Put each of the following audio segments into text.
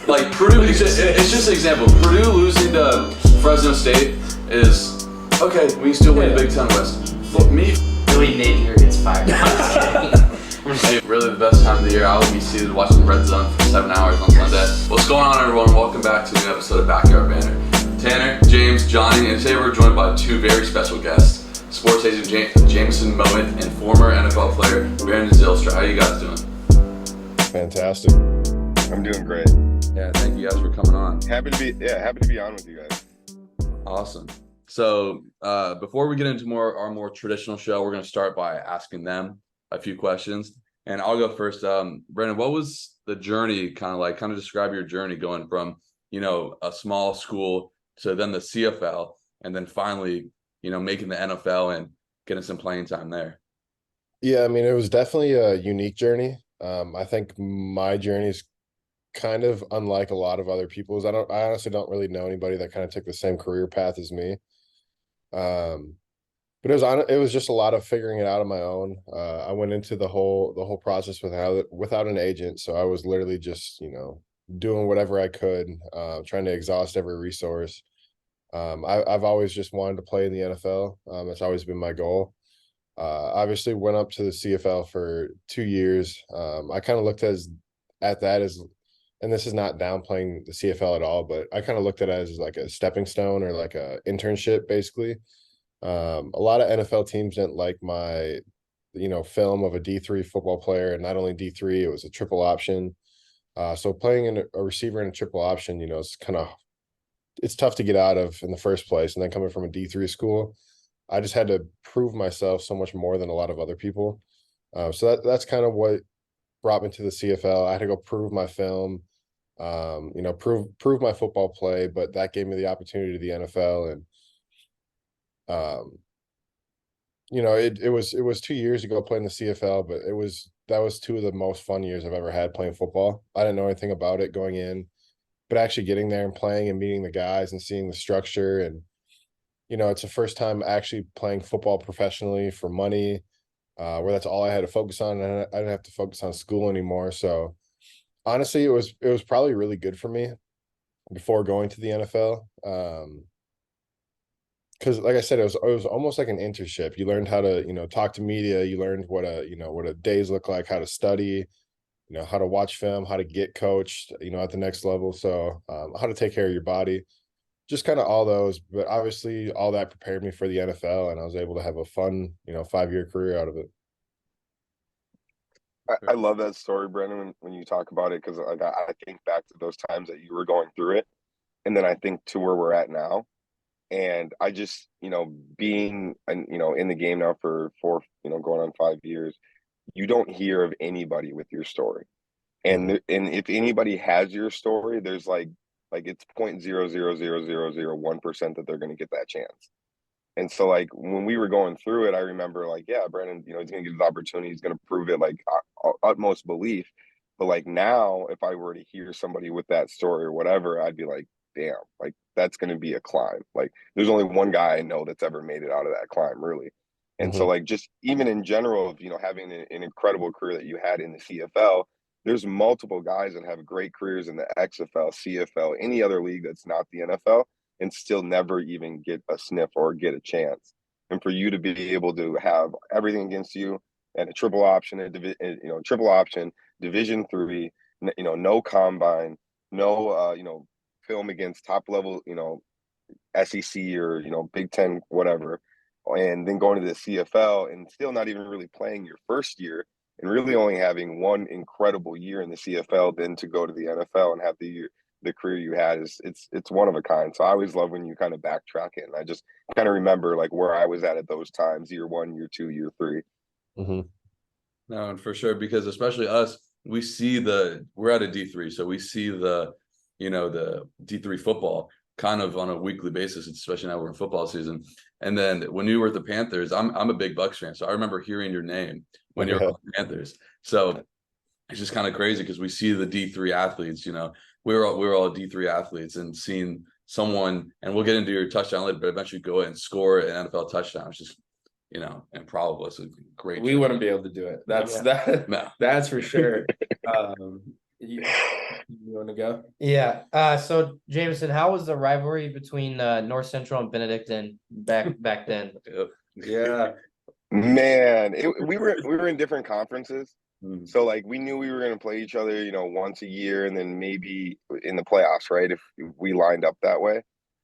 Like Purdue, it's just an example. Purdue losing to Fresno State is okay. We still win the Big Ten West. For me, Billy Napier gets fired. I'm just kidding. really the best time of the year. I will be seated watching the Red Zone for 7 hours on Sunday. What's going on, everyone? Welcome back to a new episode of Backyard Banter. Tanner, James, Johnny, and today we're joined by two very special guests: sports agent Jaymeson, Moten, and former NFL player Brandon Zylstra. How are you guys doing? Fantastic. I'm doing great. Yeah, thank you guys for coming on. Happy to be on with you guys. Awesome. So before we get into our more traditional show, we're going to start by asking them a few questions. And I'll go first. Brandon, what was the journey kind of describe your journey going from, a small school to then the CFL and then finally, making the NFL and getting some playing time there? Yeah, I mean, it was definitely a unique journey. I think my journey is kind of unlike a lot of other people's. I honestly don't really know anybody that kind of took the same career path as me. But it was just a lot of figuring it out on my own. I went into the whole process without an agent, so I was literally just doing whatever I could, trying to exhaust every resource. I've always just wanted to play in the NFL. That's always been my goal. Obviously went up to the CFL for 2 years. I kind of looked at that as, and this is not downplaying the CFL at all, but I kind of looked at it as like a stepping stone or like a internship, basically. A lot of NFL teams didn't like my, film of a D3 football player, and not only D3, it was a triple option. So playing in a receiver in a triple option, it's tough to get out of in the first place. And then coming from a D3 school, I just had to prove myself so much more than a lot of other people. So that's kind of what brought me to the CFL. I had to go prove my film, prove my football play, but that gave me the opportunity to the NFL. And it was 2 years ago playing the CFL, but that was two of the most fun years I've ever had playing football. I didn't know anything about it going in, but actually getting there and playing and meeting the guys and seeing the structure, and it's the first time actually playing football professionally for money, where that's all I had to focus on, and I didn't have to focus on school anymore. So honestly, it was probably really good for me before going to the NFL. Because like I said, it was almost like an internship. You learned how to, talk to media. You learned what a days look like, how to study, how to watch film, how to get coached, at the next level. So how to take care of your body, just kind of all those. But obviously all that prepared me for the NFL, and I was able to have a fun, 5-year career out of it. I love that story, Brendan, when you talk about it, because like I think back to those times that you were going through it, and then I think to where we're at now. And I just, being, in the game now for 4, going on 5 years, you don't hear of anybody with your story. And if anybody has your story, there's like it's 0.00001% that they're going to get that chance. And so like when we were going through it, I remember like, yeah, Brandon, he's going to get his opportunity. He's going to prove it, like utmost belief. But like now, if I were to hear somebody with that story or whatever, I'd be like, damn, like that's going to be a climb. Like there's only one guy I know that's ever made it out of that climb, really. And so like just even in general of, having an incredible career that you had in the CFL, there's multiple guys that have great careers in the XFL, CFL, any other league that's not the NFL, and still never even get a sniff or get a chance. And for you to be able to have everything against you and a triple option, Division III, no combine, no, film against top level, SEC or, Big Ten, whatever, and then going to the CFL and still not even really playing your first year and really only having one incredible year in the CFL, then to go to the NFL and have the career you had it's one of a kind. So I always love when you kind of backtrack it. And I just kind of remember like where I was at those times, year 1, year 2, year 3. Mm-hmm. No, and for sure, because especially us, we're at a D3, so we see the D3 football kind of on a weekly basis, especially now we're in football season. And then when you were at the Panthers, I'm a big Bucks fan, so I remember hearing your name when you were on the Panthers. So it's just kind of crazy because we see the D3 athletes, we were all D3 athletes, and seeing someone, and we'll get into your touchdown later, but eventually go and score an NFL touchdown. It's just, improbable. It's a great. We wouldn't be able to do it. That's for sure. You want to go? Yeah. So Jaymeson, how was the rivalry between North Central and Benedictine back then? Yeah. Man, we were in different conferences. Mm. So like we knew we were going to play each other, once a year and then maybe in the playoffs, right? If we lined up that way.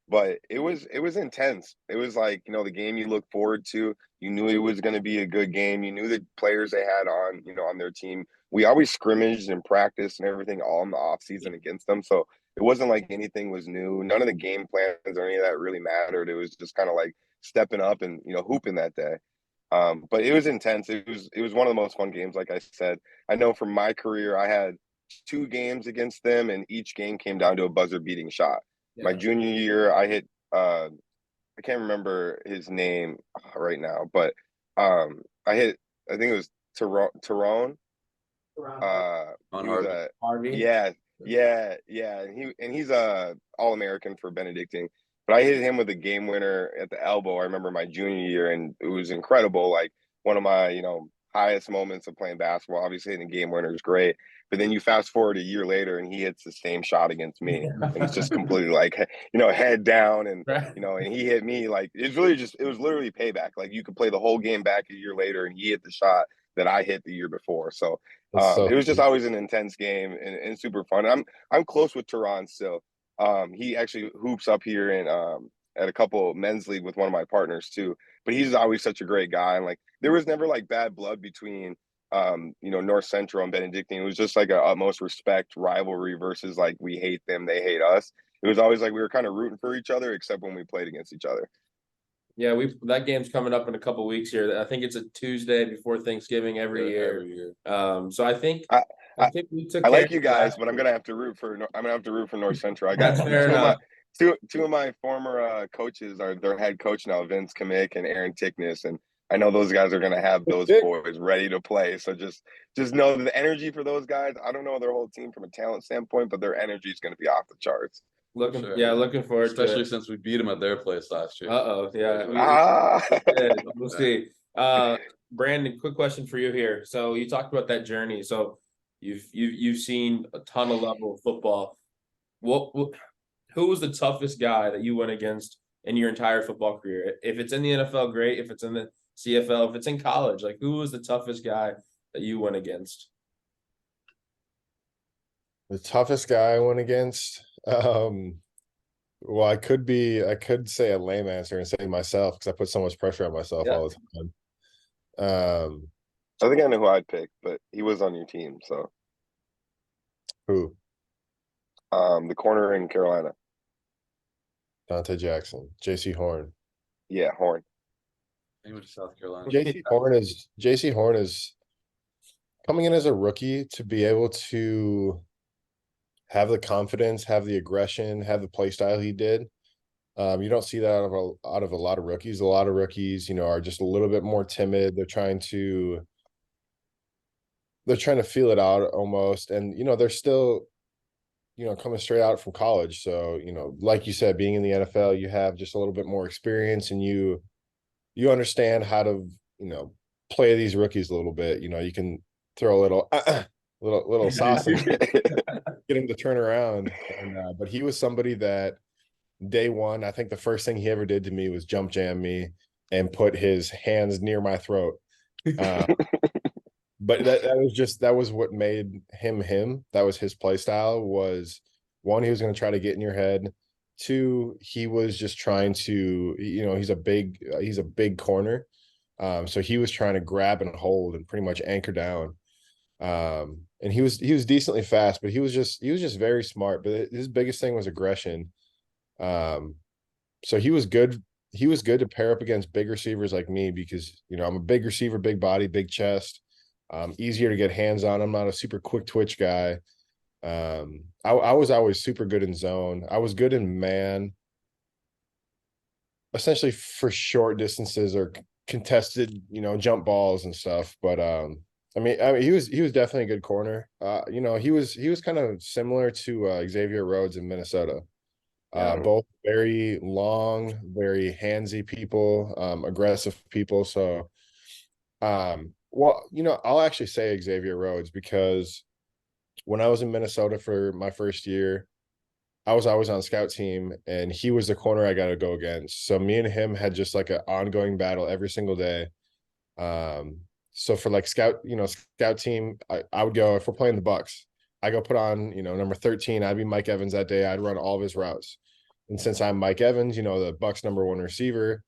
But it was intense. It was like, the game you look forward to. You knew it was going to be a good game. You knew the players they had on their team. We always scrimmaged and practiced and everything all in the off season against them. So it wasn't like anything was new. None of the game plans or any of that really mattered. It was just kind of like stepping up and, hooping that day. But it was intense. It was one of the most fun games, like I said. I know from my career, I had 2 games against them, and each game came down to a buzzer beating shot. Yeah. My junior year, I hit I can't remember his name right now, but I hit, I think it was Tyrone. On He was Harvey. a Harvey. yeah, yeah, and he's a All-American for Benedictine. But I hit him with a game winner at the elbow. I remember my junior year, and it was incredible. Like one of my highest moments of playing basketball. Obviously, hitting a game winner is great, but then you fast forward a year later, and he hits the same shot against me, and it's just completely like head down, and Right. and he hit me like it was literally payback. Like you could play the whole game back a year later, and he hit the shot that I hit the year before. So So it was just always an intense game and super fun. I'm close with Tehran still. He actually hoops up here in at a couple men's league with one of my partners too. But he's always such a great guy, and like there was never like bad blood between North Central and Benedictine. It was just like a utmost respect rivalry versus like we hate them, they hate us. It was always like we were kind of rooting for each other, except when we played against each other. Yeah, that game's coming up in a couple weeks here. I think it's a Tuesday before Thanksgiving every year. Every year. So I think I, I, we took I care like of you it guys, last but I'm year. gonna have to root for North Central. I got That's fair enough. two of my former coaches are their head coach now, Vince Kamick and Aaron Tickness, and I know those guys are gonna have those boys ready to play. So just know the energy for those guys. I don't know their whole team from a talent standpoint, but their energy is gonna be off the charts. Looking forward Especially to it. since we beat them at their place last year. Yeah, Ah, we'll see. Brandon, quick question for you here. So you talked about that journey. So you've seen a ton of level of football. Who was the toughest guy that you went against in your entire football career? If it's in the NFL, great. If it's in the CFL, if it's in college, like who was the toughest guy that you went against? the toughest guy I went against. Well, I could say a lame answer and say myself because I put so much pressure on myself all the time. I think I know who I'd pick, but he was on your team, so Who? the corner in Carolina. Dante Jackson, JC Horn. Yeah, Horn. He went to South Carolina. JC Horn is coming in as a rookie to be able to have the confidence, have the aggression, have the play style he did. You don't see that out of a lot of rookies. A lot of rookies, are just a little bit more timid. They're trying to feel it out almost, and they're still coming straight out from college. So like you said, being in the NFL, you have just a little bit more experience, and you understand how to play these rookies a little bit. You can throw a little sauce in, get him to turn around. But he was somebody that day one, I think the first thing he ever did to me was jump jam me and put his hands near my throat. But that was what made him him. That was his play style. Was one, he was going to try to get in your head. Two, he was just trying to, he's a big corner. So he was trying to grab and hold and pretty much anchor down. And he was decently fast, but he was just very smart. But his biggest thing was aggression. So he was good. He was good to pair up against big receivers like me because I'm a big receiver, big body, big chest. Easier to get hands on. I'm not a super quick twitch guy. I was always super good in zone. I was good in man, essentially for short distances or contested, jump balls and stuff. But I mean, he was definitely a good corner. He was kind of similar to Xavier Rhodes in Minnesota. Both very long, very handsy people, aggressive people. So, well, I'll actually say Xavier Rhodes because when I was in Minnesota for my first year, I was always on scout team, and he was the corner I got to go against. So me and him had just like an ongoing battle every single day. So for like scout team, I would go, if we're playing the Bucks, I go put on, number 13. I'd be Mike Evans that day. I'd run all of his routes. And since I'm Mike Evans, the Bucks number one receiver,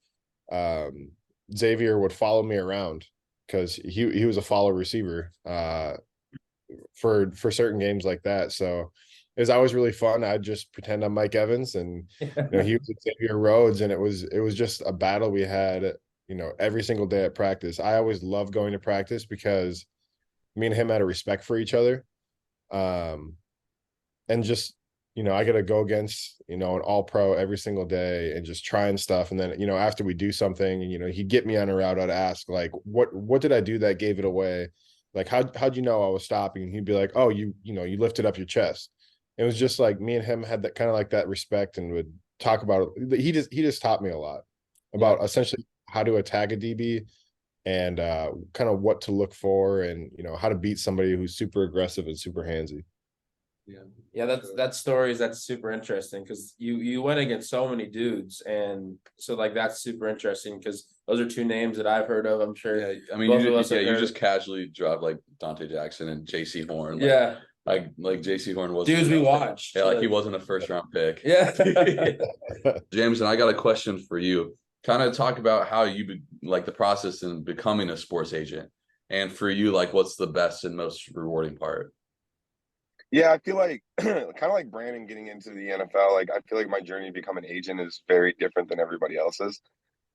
Xavier would follow me around because he was a follow receiver for certain games like that. So it was always really fun. I'd just pretend I'm Mike Evans, and he was Xavier Rhodes, and it was just a battle we had, every single day at practice. I always loved going to practice because me and him had a respect for each other. And just, I got to go against, an all pro every single day and just trying stuff. And then, after we do something, he'd get me on a route. I'd ask like, what did I do that gave it away? Like, how'd you know I was stopping? And he'd be like, oh, you lifted up your chest. It was just like me and him had that kind of like that respect, and would talk about it. He just taught me a lot about essentially how to attack a DB, and kind of what to look for, and how to beat somebody who's super aggressive and super handsy. That's stories that's super interesting, because you went against so many dudes, and so like that's super interesting because those are two names that I've heard of. I'm sure. Yeah, I mean, you just casually dropped like Dante Jackson and J.C. Horn. Like J.C. Horn was dudes we watched. Yeah, like he wasn't a first round pick. Yeah. Jaymeson, I got a question for you. Kind of talk about how you like the process in becoming a sports agent, and for you, like what's the best and most rewarding part? Yeah, I feel like kind of like Brandon getting into the NFL. Like I feel like my journey to become an agent is very different than everybody else's.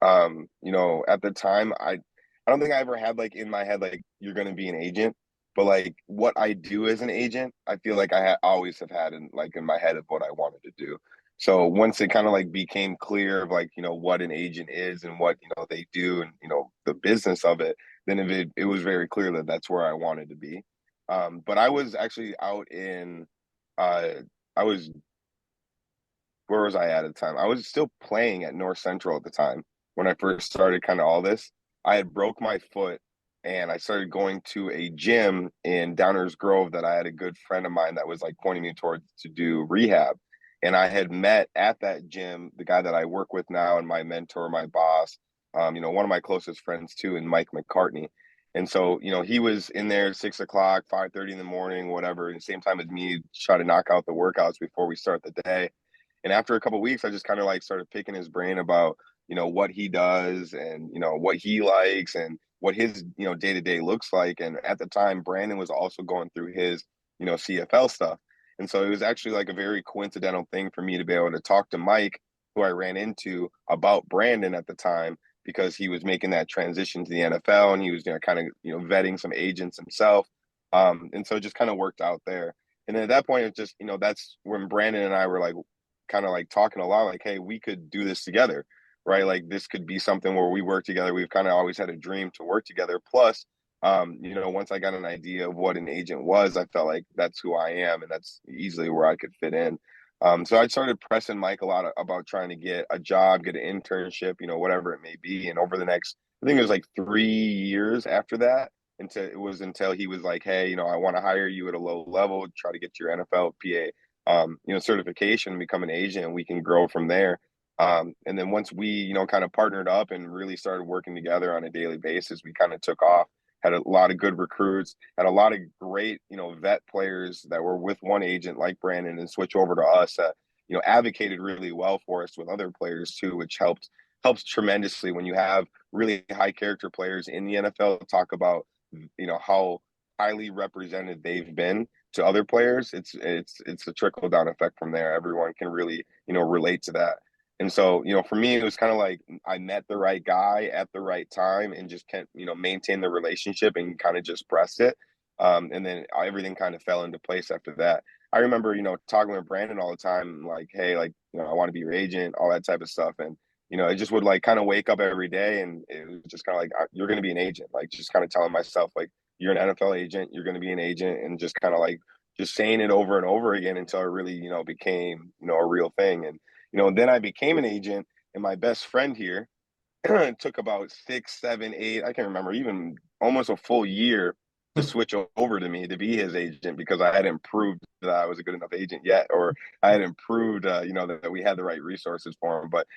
At the time, I don't think I ever had like in my head like you're going to be an agent, but like what I do as an agent, I feel like I always have had in my head of what I wanted to do. So once it kind of like became clear of like what an agent is and what they do, and the business of it, then it was very clear that that's where I wanted to be. But I was actually out in, I was, where was I at the time? I was still playing at North Central at the time when I first started kind of all this. I had broke my foot, and I started going to a gym in Downers Grove that I had a good friend of mine that was like pointing me towards to do rehab. And I had met at that gym the guy that I work with now, and my mentor, my boss, one of my closest friends too, and Mike McCartney. And so, he was in there at 6 o'clock, 5:30 in the morning, whatever, and same time as me, try to knock out the workouts before we start the day. And after a couple of weeks, I just kind of like started picking his brain about, what he does, and, what he likes, and what his, day to day looks like. And at the time, Brandon was also going through his, CFL stuff. And so it was actually like a very coincidental thing for me to be able to talk to Mike, who I ran into, about Brandon at the time, because he was making that transition to the NFL, and he was kind of vetting some agents himself. And so it just kind of worked out there. And then at that point, it just that's when Brandon and I were like kind of like talking a lot, like, hey, we could do this together, right? Like this could be something where we work together. We've kind of always had a dream to work together. Plus, once I got an idea of what an agent was, I felt like that's who I am, and that's easily where I could fit in. So I started pressing Mike a lot about trying to get a job, get an internship, whatever it may be. And over the next, I think it was like 3 years after that, until he was like, hey, I want to hire you at a low level, try to get your NFLPA, certification, become an agent, and we can grow from there. And then once we, kind of partnered up and really started working together on a daily basis, we kind of took off. Had a lot of good recruits, had a lot of great, vet players that were with one agent like Brandon and switch over to us that, advocated really well for us with other players too, which helps tremendously when you have really high character players in the NFL talk about, how highly represented they've been to other players. It's a trickle down effect from there. Everyone can really, relate to that. And so, for me, it was kind of like I met the right guy at the right time, and just can't, maintain the relationship and kind of just press it. And then everything kind of fell into place after that. I remember, talking with Brandon all the time, like, hey, like, I want to be your agent, all that type of stuff. And, it just would like kind of wake up every day, and it was just kind of like, you're going to be an agent, like just kind of telling myself, like, you're an NFL agent, you're going to be an agent, and just kind of like just saying it over and over again until it really, became, a real thing. And, then I became an agent, and my best friend here took about 6, 7, 8, I can't remember, even almost a full year to switch over to me to be his agent because I hadn't proved that I was a good enough agent yet, or I hadn't proved, that we had the right resources for him. But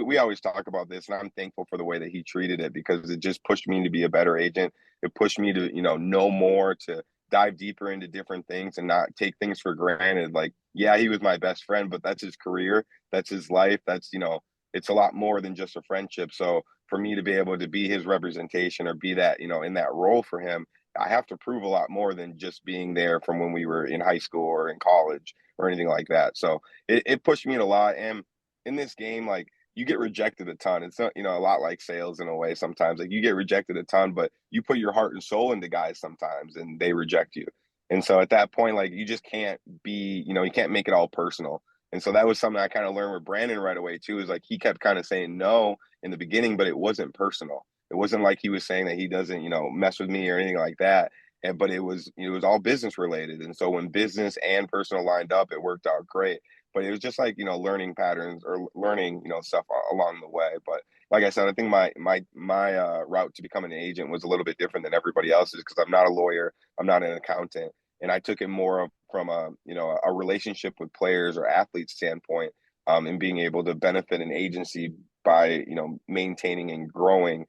we always talk about this, and I'm thankful for the way that he treated it because it just pushed me to be a better agent. It pushed me to, know more, to dive deeper into different things and not take things for granted. Like, yeah, he was my best friend, but that's his career, that's his life, that's, it's a lot more than just a friendship. So for me to be able to be his representation or be that, in that role for him, I have to prove a lot more than just being there from when we were in high school or in college or anything like that. So it pushed me a lot. And in this game, like, you get rejected a ton. It's not, a lot like sales in a way sometimes. Like, you get rejected a ton, but you put your heart and soul into guys sometimes and they reject you. And so at that point, like, you just can't be, you can't make it all personal. And so that was something I kind of learned with Brandon right away too, is like he kept kind of saying no in the beginning, but it wasn't personal. It wasn't like he was saying that he doesn't, mess with me or anything like that. But it was all business related. And so when business and personal lined up, it worked out great. But it was just like, learning patterns or learning, stuff along the way. But like I said, I think my route to becoming an agent was a little bit different than everybody else's because I'm not a lawyer, I'm not an accountant, and I took it more from a relationship with players or athletes standpoint, and being able to benefit an agency by maintaining and growing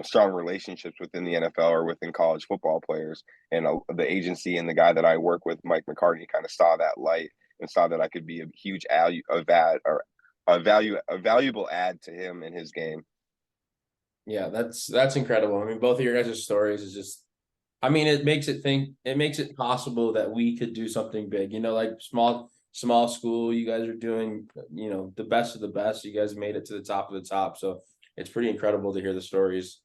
strong relationships within the NFL or within college football players. And the agency and the guy that I work with, Mike McCartney, kind of saw that light and saw that I could be a huge a valuable add to him in his game. Yeah, that's incredible. I mean, both of your guys' stories is just, I mean, it makes it possible that we could do something big, like small school, you guys are doing, the best of the best. You guys made it to the top of the top. So it's pretty incredible to hear the stories.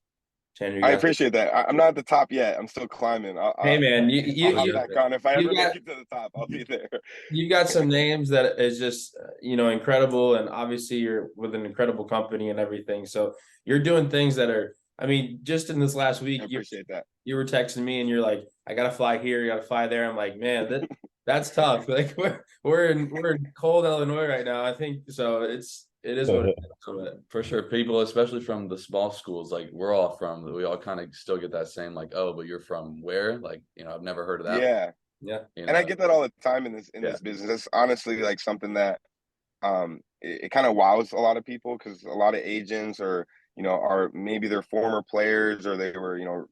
Tanner, I appreciate that. I'm not at the top yet. I'm still climbing. Hey man, I'll hop back on. If I ever make it to the top, I'll be there. You've got some names that is just, incredible. And obviously you're with an incredible company and everything. So you're doing things that are, I mean, just in this last week, I appreciate that. You were texting me and you're like, I got to fly here. You got to fly there. I'm like, man, that's tough. Like we're in cold Illinois right now. I think so. It is what it is. For sure. People, especially from the small schools, like we all kind of still get that same, like, oh, but you're from where? Like, I've never heard of that. Yeah. Yeah. And I get that all the time in this business. It's honestly like something that it kind of wows a lot of people because a lot of agents are maybe they're former players or they were,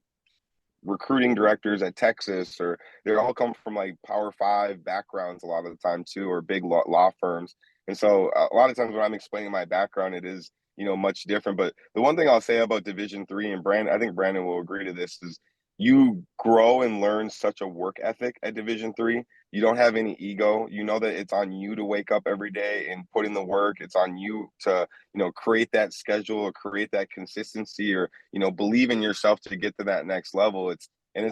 recruiting directors at Texas, or they all come from like Power 5 backgrounds a lot of the time too, or big law firms. And so a lot of times when I'm explaining my background, it is, much different. But the one thing I'll say about Division III, and I think Brandon will agree to this, is you grow and learn such a work ethic at Division III. You don't have any ego. You know that it's on you to wake up every day and put in the work. It's on you to, create that schedule or create that consistency or, believe in yourself to get to that next level. It's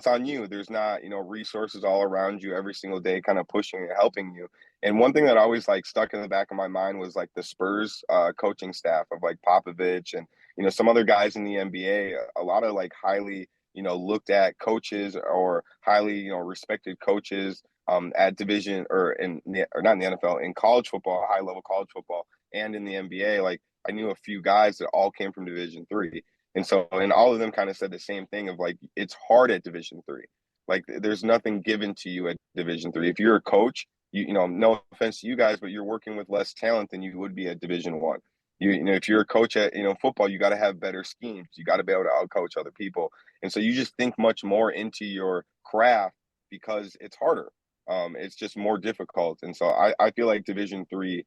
on you. There's not, resources all around you every single day kind of pushing and helping you. And one thing that always like stuck in the back of my mind was like the Spurs coaching staff of like Popovich and, some other guys in the NBA, a lot of like highly, looked at coaches or highly, respected coaches at division or not in the NFL, in college football, high level college football, and in the NBA. Like I knew a few guys that all came from Division III. And so, and all of them kind of said the same thing of like, it's hard at Division III. Like there's nothing given to you at Division III. If you're a coach, no offense to you guys, but you're working with less talent than you would be at Division I. If you're a coach at, football, you got to have better schemes. You got to be able to outcoach other people. And so you just think much more into your craft because it's harder. It's just more difficult. And so I feel like Division III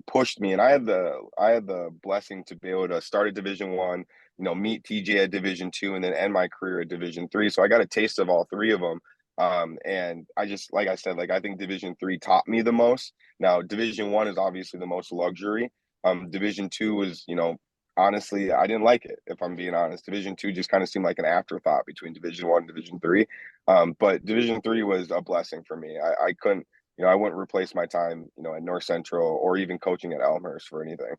pushed me, and I had the blessing to be able to start at Division I, meet TJ at Division II, and then end my career at Division III. So I got a taste of all three of them. And I just, like I said, like I think Division III taught me the most. Now, Division I is obviously the most luxury. Division II was, honestly, I didn't like it, if I'm being honest. Division II just kind of seemed like an afterthought between Division I and Division III. But Division III was a blessing for me. I couldn't, I wouldn't replace my time, at North Central or even coaching at Elmhurst for anything.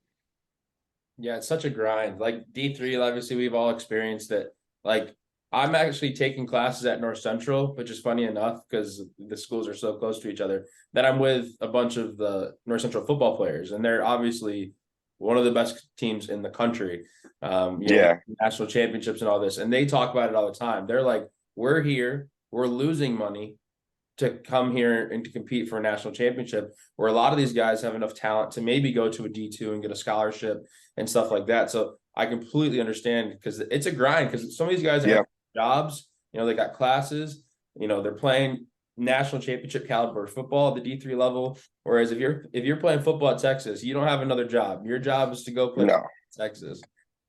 Yeah, it's such a grind. Like D3, obviously we've all experienced it. Like I'm actually taking classes at North Central, which is funny enough because the schools are so close to each other, that I'm with a bunch of the North Central football players, and they're obviously one of the best teams in the country. National championships and all this, and they talk about it all the time. They're like, we're here, we're losing money to come here and to compete for a national championship, where a lot of these guys have enough talent to maybe go to a D2 and get a scholarship and stuff like that. So I completely understand, because it's a grind, because some of these guys have jobs, they got classes, they're playing national championship caliber football at the D3 level. Whereas if you're playing football at Texas, you don't have another job. Your job is to go play Texas.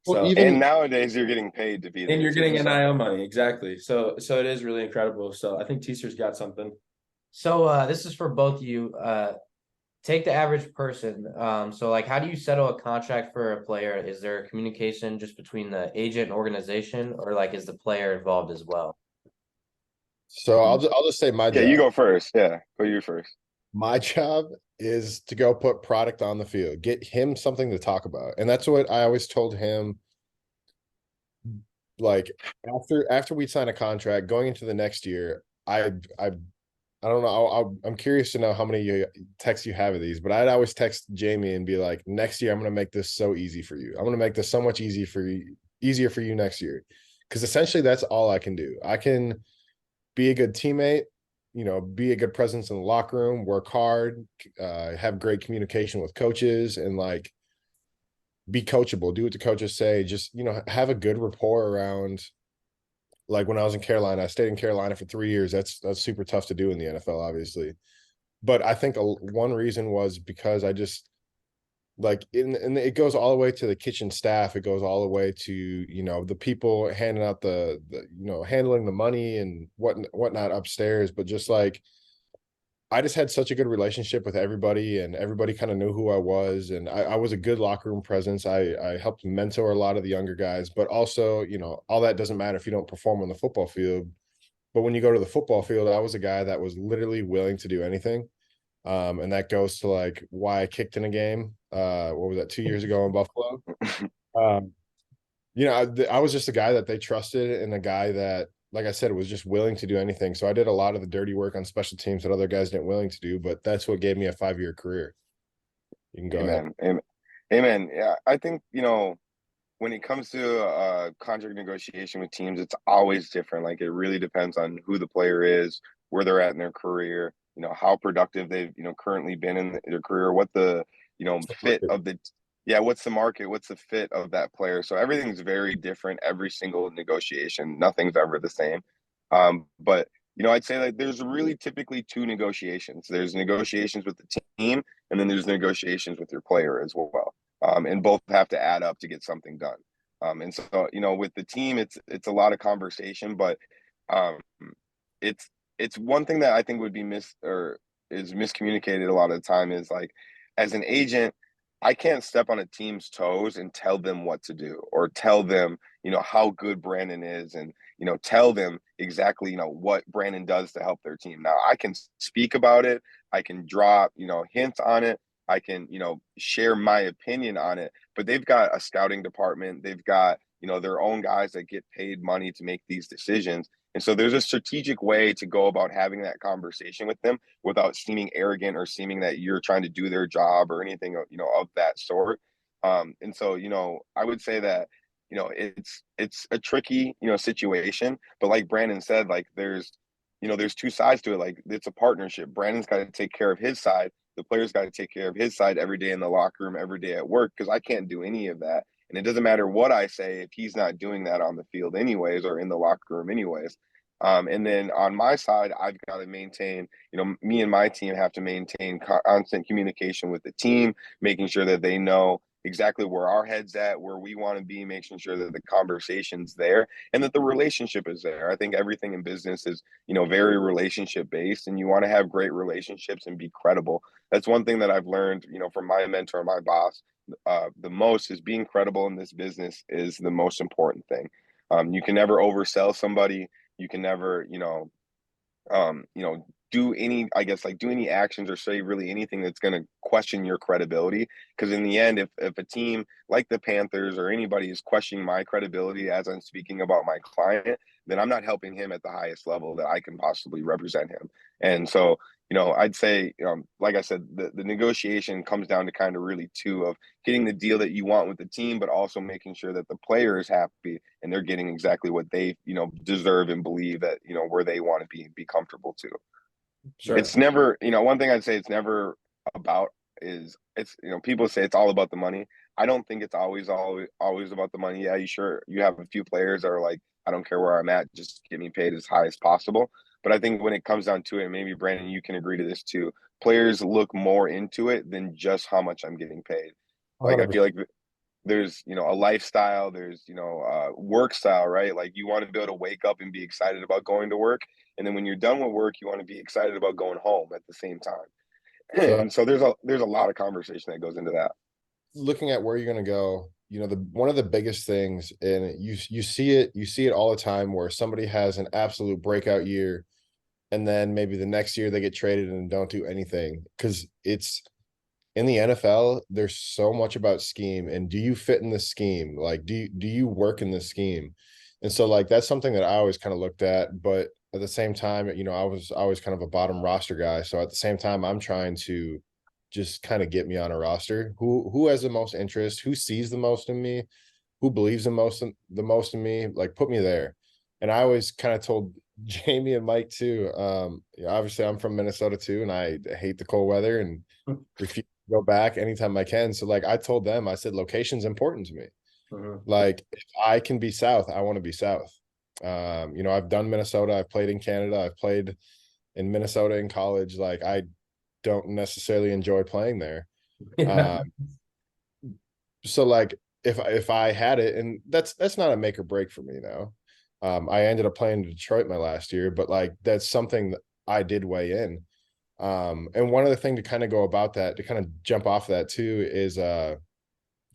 Well, So even And nowadays you're getting paid to be there. and you're too, getting so. NIL money, exactly. So it is really incredible. So I think Teaser's got something. So this is for both of you. Take the average person. So like, how do you settle a contract for a player? Is there communication just between the agent and organization, or like is the player involved as well? so I'll just say my Yeah, job. you go first. Yeah, go you first. My job is to go put product on the field, get him something to talk about. And that's what I always told him. Like after we sign a contract going into the next year, I don't know. I'm curious to know how many texts you have of these, but I'd always text Jamie and be like, next year, I'm going to make this so easy for you. I'm going to make this so much easier for you next year. Because essentially that's all I can do. I can be a good teammate, be a good presence in the locker room, work hard, have great communication with coaches, and like be coachable, do what the coaches say, just, have a good rapport around. Like when I was in Carolina, I stayed in Carolina for 3 years. That's super tough to do in the NFL, obviously. But I think one reason was because I just like and it goes all the way to the kitchen staff. It goes all the way to, the people handing out the handling the money and whatnot upstairs. But just like I just had such a good relationship with everybody, and everybody kind of knew who I was, and I was a good locker room presence. I helped mentor a lot of the younger guys, but also, all that doesn't matter if you don't perform on the football field. But when you go to the football field, I was a guy that was literally willing to do anything. And that goes to like why I kicked in a game. What was that, 2 years ago in Buffalo? Um, I was just a guy that they trusted, and a guy that, like I said, was just willing to do anything. So I did a lot of the dirty work on special teams that other guys didn't willing to do, but that's what gave me a 5-year career. You can go ahead. Amen. Amen. Yeah, I think, when it comes to contract negotiation with teams, it's always different. Like it really depends on who the player is, where they're at in their career, how productive they've, currently been in their career, what the, fit of the, what's the market, what's the fit of that player. So everything's very different every single negotiation. Nothing's ever the same. But I'd say like there's really typically two negotiations. There's negotiations with the team, and then there's negotiations with your player as well. And both have to add up to get something done. And so, with the team, it's a lot of conversation, but um, it's one thing that I think would be is miscommunicated a lot of the time is like, as an agent, I can't step on a team's toes and tell them what to do, or tell them, how good Brandon is, and, tell them exactly, what Brandon does to help their team. Now I can speak about it. I can drop, hints on it. I can, share my opinion on it, but they've got a scouting department. They've got, their own guys that get paid money to make these decisions. And so there's a strategic way to go about having that conversation with them without seeming arrogant or seeming that you're trying to do their job or anything, of that sort. And so, I would say that, it's a tricky, situation, but like Brandon said, like there's two sides to it. Like it's a partnership. Brandon's got to take care of his side. The player's got to take care of his side every day in the locker room, every day at work, because I can't do any of that. And it doesn't matter what I say if he's not doing that on the field anyways, or in the locker room anyways. And then on my side, I've got to maintain, me and my team have to maintain constant communication with the team, making sure that they know exactly where our head's at, where we want to be, making sure that the conversation's there and that the relationship is there. I think everything in business is, very relationship based, and you want to have great relationships and be credible. That's one thing that I've learned, from my mentor, my boss, the most is being credible in this business is the most important thing. You can never oversell somebody. You can never, do any, I guess, like do any actions or say really anything that's going to question your credibility. Because in the end, if a team like the Panthers or anybody is questioning my credibility as I'm speaking about my client, then I'm not helping him at the highest level that I can possibly represent him. And so, I'd say, like I said, the negotiation comes down to kind of really two of getting the deal that you want with the team, but also making sure that the player is happy and they're getting exactly what they, deserve and believe that, where they want to be comfortable too. Sure. It's never, one thing I'd say it's never about is it's, people say it's all about the money. I don't think it's always about the money. Yeah, you have a few players that are like, I don't care where I'm at, just get me paid as high as possible. But I think when it comes down to it, and maybe Brandon, you can agree to this too, players look more into it than just how much I'm getting paid. Like, I 100%. feel like there's, a lifestyle, there's, work style, right? Like you want to be able to wake up and be excited about going to work. And then when you're done with work, you want to be excited about going home at the same time. So And so there's a lot of conversation that goes into that. looking at where you're going to go, the one of the biggest things, and you see it all the time, where somebody has an absolute breakout year, and then maybe the next year they get traded and don't do anything, because it's in the NFL. There's so much about scheme, and do you fit in the scheme? Like, do you work in the scheme? And so, like, that's something that I always kind of looked at, but at the same time, I was always kind of a bottom roster guy. So at the same time, I'm trying to just kind of get me on a roster. Who has the most interest? Who sees the most in me? Who believes the most in me? Like, put me there. And I always kind of told Jamie and Mike too. Obviously, I'm from Minnesota too, and I hate the cold weather and refuse to go back anytime I can. So, like, I told them, I said, location's important to me. Like, if I can be South, I want to be South. I've done Minnesota. I've played in Canada. I've played in Minnesota in college. Like, I don't necessarily enjoy playing there. So, like, if I had it, and that's not a make or break for me now. I ended up playing in Detroit my last year, but like, that's something that I did weigh in. And one other thing to kind of go about that, to kind of jump off of that too, is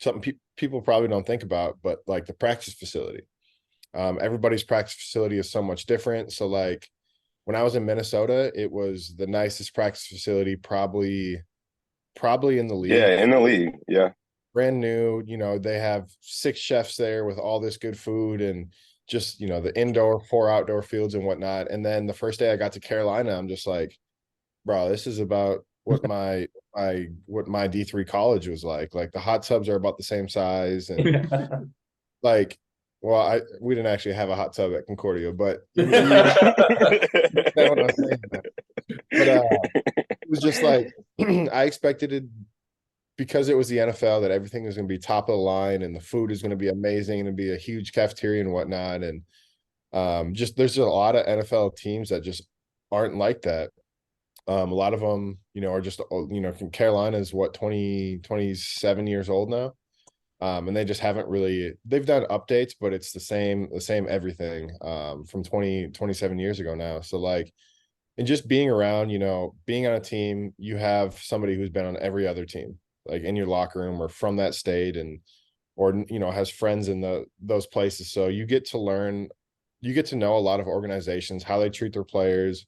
something people probably don't think about, but like the practice facility. Everybody's practice facility is so much different. So, like, when I was in Minnesota, it was the nicest practice facility probably in the league. Yeah, in the league. Yeah. Brand new. They have 6 chefs there with all this good food, and just, the indoor 4 outdoor fields and whatnot. And then the first day I got to Carolina, I'm just like, bro, this is about what my D3 college was like. Like, the hot tubs are about the same size, and like, well, we didn't actually have a hot tub at Concordia, but you understand what I'm saying. But it was just like, I expected it, because it was the NFL, that everything was going to be top of the line and the food is going to be amazing and be a huge cafeteria and whatnot. And just, there's a lot of NFL teams that just aren't like that. A lot of them, are just, Carolina is what, 27 years old now. And they just haven't really, they've done updates, but it's the same everything from 27 years ago now. So, like, and just being around, being on a team, you have somebody who's been on every other team, like in your locker room or from that state, or has friends in those places. So you get to know a lot of organizations, how they treat their players,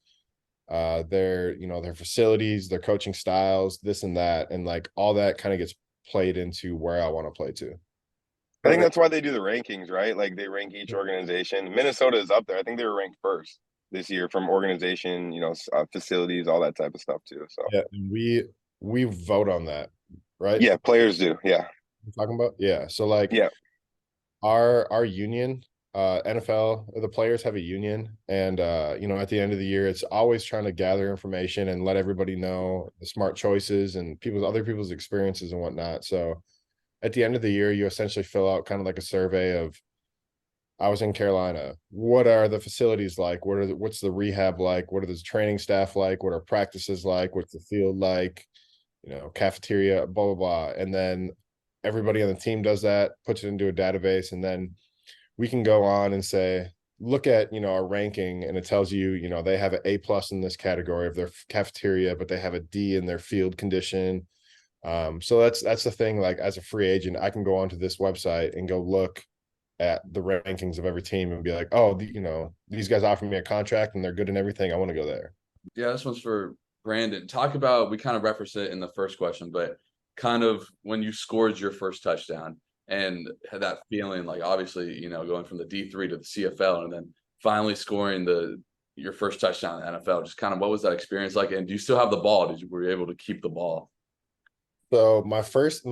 their facilities, their coaching styles, this and that. And like, all that kind of gets played into where I want to play to. I think that's why they do the rankings, right? Like, they rank each organization. Minnesota is up there. I think they were ranked first this year from organization, facilities, all that type of stuff too. So yeah, we vote on that, right? Yeah, players do. Yeah. I'm talking about, yeah. So, like, Yeah. our union, NFL, the players have a union, and at the end of the year, it's always trying to gather information and let everybody know the smart choices and other people's experiences and whatnot. So at the end of the year, you essentially fill out kind of like a survey of, I was in Carolina, what are the facilities like? What's the rehab like? What are the training staff like? What are practices like? What's the field like? Cafeteria, blah, blah, blah. And then everybody on the team does that, puts it into a database, and then we can go on and say, look at, our ranking, and it tells you, they have an A+ in this category of their cafeteria, but they have a D in their field condition. So that's the thing. Like, as a free agent, I can go onto this website and go look at the rankings of every team and be like, oh, these guys offer me a contract and they're good in everything, I want to go there. Yeah, this one's for Brandon. Talk about, we kind of referenced it in the first question, but kind of when you scored your first touchdown and had that feeling, like obviously, you know, going from the D3 to the CFL and then finally scoring your first touchdown in the NFL. Just kind of what was that experience like? And do you still have the ball? Were you able to keep the ball? So my first